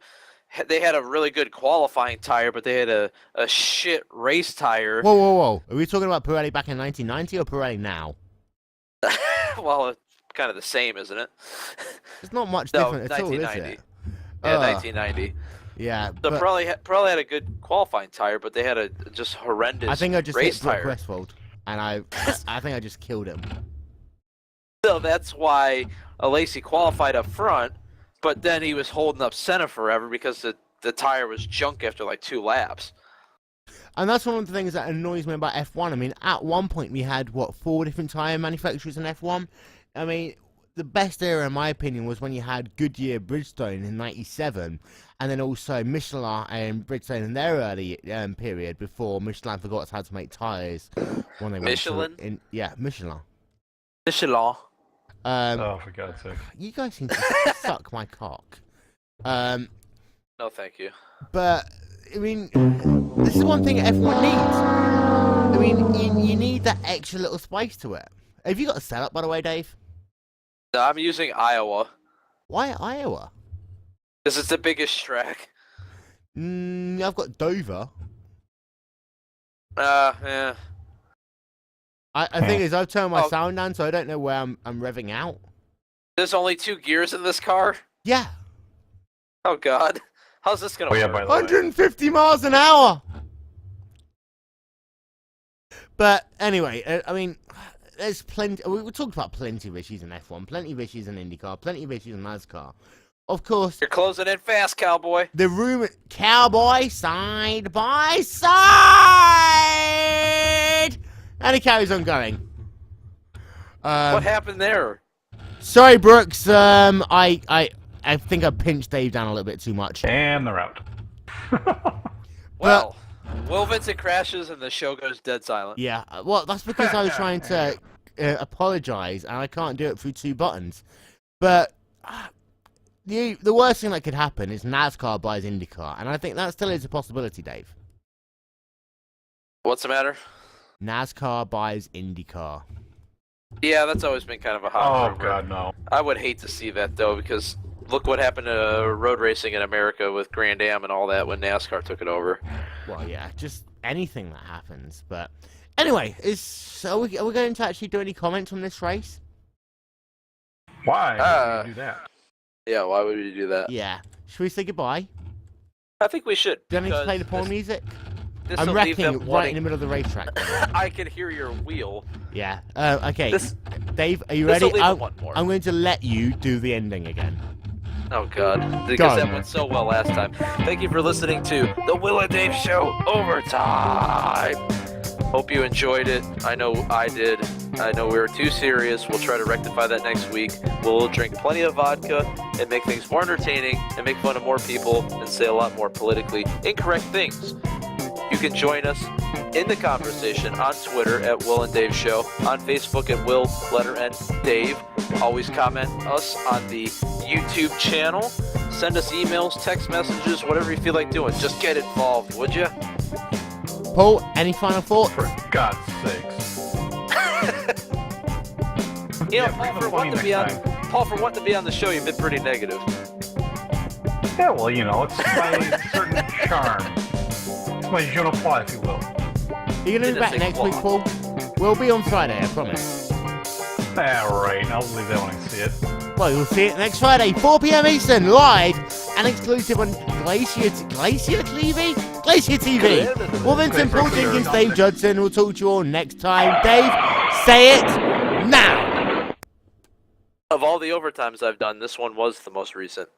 They had a really good qualifying tire, but they had a shit race tire. Whoa. Are we talking about Pirelli back in 1990 or Pirelli now? Well, it's kind of the same, isn't it? It's not much different at all, is it? Yeah, 1990. Yeah. So Pirelli had a good qualifying tire, but they had a just horrendous race tire. I think I just hit Brock Westfold, and I think I just killed him. So that's why Alesi qualified up front, but then he was holding up Senna forever because the tire was junk after like 2 laps. And that's one of the things that annoys me about F1. I mean, at one point we had, 4 different tyre manufacturers in F1? I mean, the best era, in my opinion, was when you had Goodyear Bridgestone in 97, and then also Michelin and Bridgestone in their early period before Michelin forgot how to make tyres. When they Michelin? Michelin. Michelin. For God's sake. You guys seem to suck my cock. No, thank you. But, I mean, this is one thing F1 needs. I mean, you need that extra little spice to it. Have you got a setup, by the way, Dave? No, I'm using Iowa. Why Iowa? Because it's the biggest track. I've got Dover. Yeah. I think is I've turned my sound down, so I don't know where I'm revving out. There's only 2 gears in this car? Yeah. Oh, God. How's this going to work? By the 150 miles an hour! But, anyway, I mean, there's plenty... We talked about plenty of issues in F1, plenty of issues in IndyCar, plenty of issues in NASCAR. Of course... You're closing in fast, cowboy. The rumor... Cowboy, side by side! And he carries on going. What happened there? Sorry, Brooks. I think I pinched Dave down a little bit too much. And they're out. Well, Will Vincent crashes and the show goes dead silent. Yeah, well, that's because I was trying to apologize, and I can't do it through 2 buttons. But the worst thing that could happen is NASCAR buys IndyCar, and I think that still is a possibility, Dave. What's the matter? NASCAR buys IndyCar. Yeah, that's always been kind of a hot rumor. God, no. I would hate to see that, though, because look what happened to road racing in America with Grand Am and all that when NASCAR took it over. Well, yeah, just anything that happens. But anyway, are we going to actually do any comments on this race? Why would you do that? Yeah, why would we do that? Yeah. Should we say goodbye? I think we should. Do I need to play the porn music? This I'm will leave them wrecking right in the middle of the racetrack. I can hear your wheel. Yeah. Okay. Dave, are you ready? I'm going to let you do the ending again. Oh, God. Because that went so well last time. Thank you for listening to the Wil and Dave Show Overtime. Hope you enjoyed it. I know I did. I know we were too serious. We'll try to rectify that next week. We'll drink plenty of vodka and make things more entertaining and make fun of more people and say a lot more politically incorrect things. You can join us in the conversation on Twitter at Wil and Dave Show, on Facebook at Wil, letter N, Dave. Always comment us on the YouTube channel. Send us emails, text messages, whatever you feel like doing. Just get involved, would you? Paul, any final thoughts? For God's sakes. Paul, for wanting to be on the show, you've been pretty negative. Yeah, well, it's my certain charm. It's my je ne sais, if you will. Are you going to be back next week, Paul? We'll be on Friday, I promise. Alright, I'll leave that when I see it. Well, you'll see it next Friday, 4 p.m. Eastern, live and exclusive on GlacierTV? GlacierTV. Well, Vincent, Paul Jenkins, Dave Judson. We'll talk to you all next time. Dave, say it now. Of all the overtimes I've done, this one was the most recent.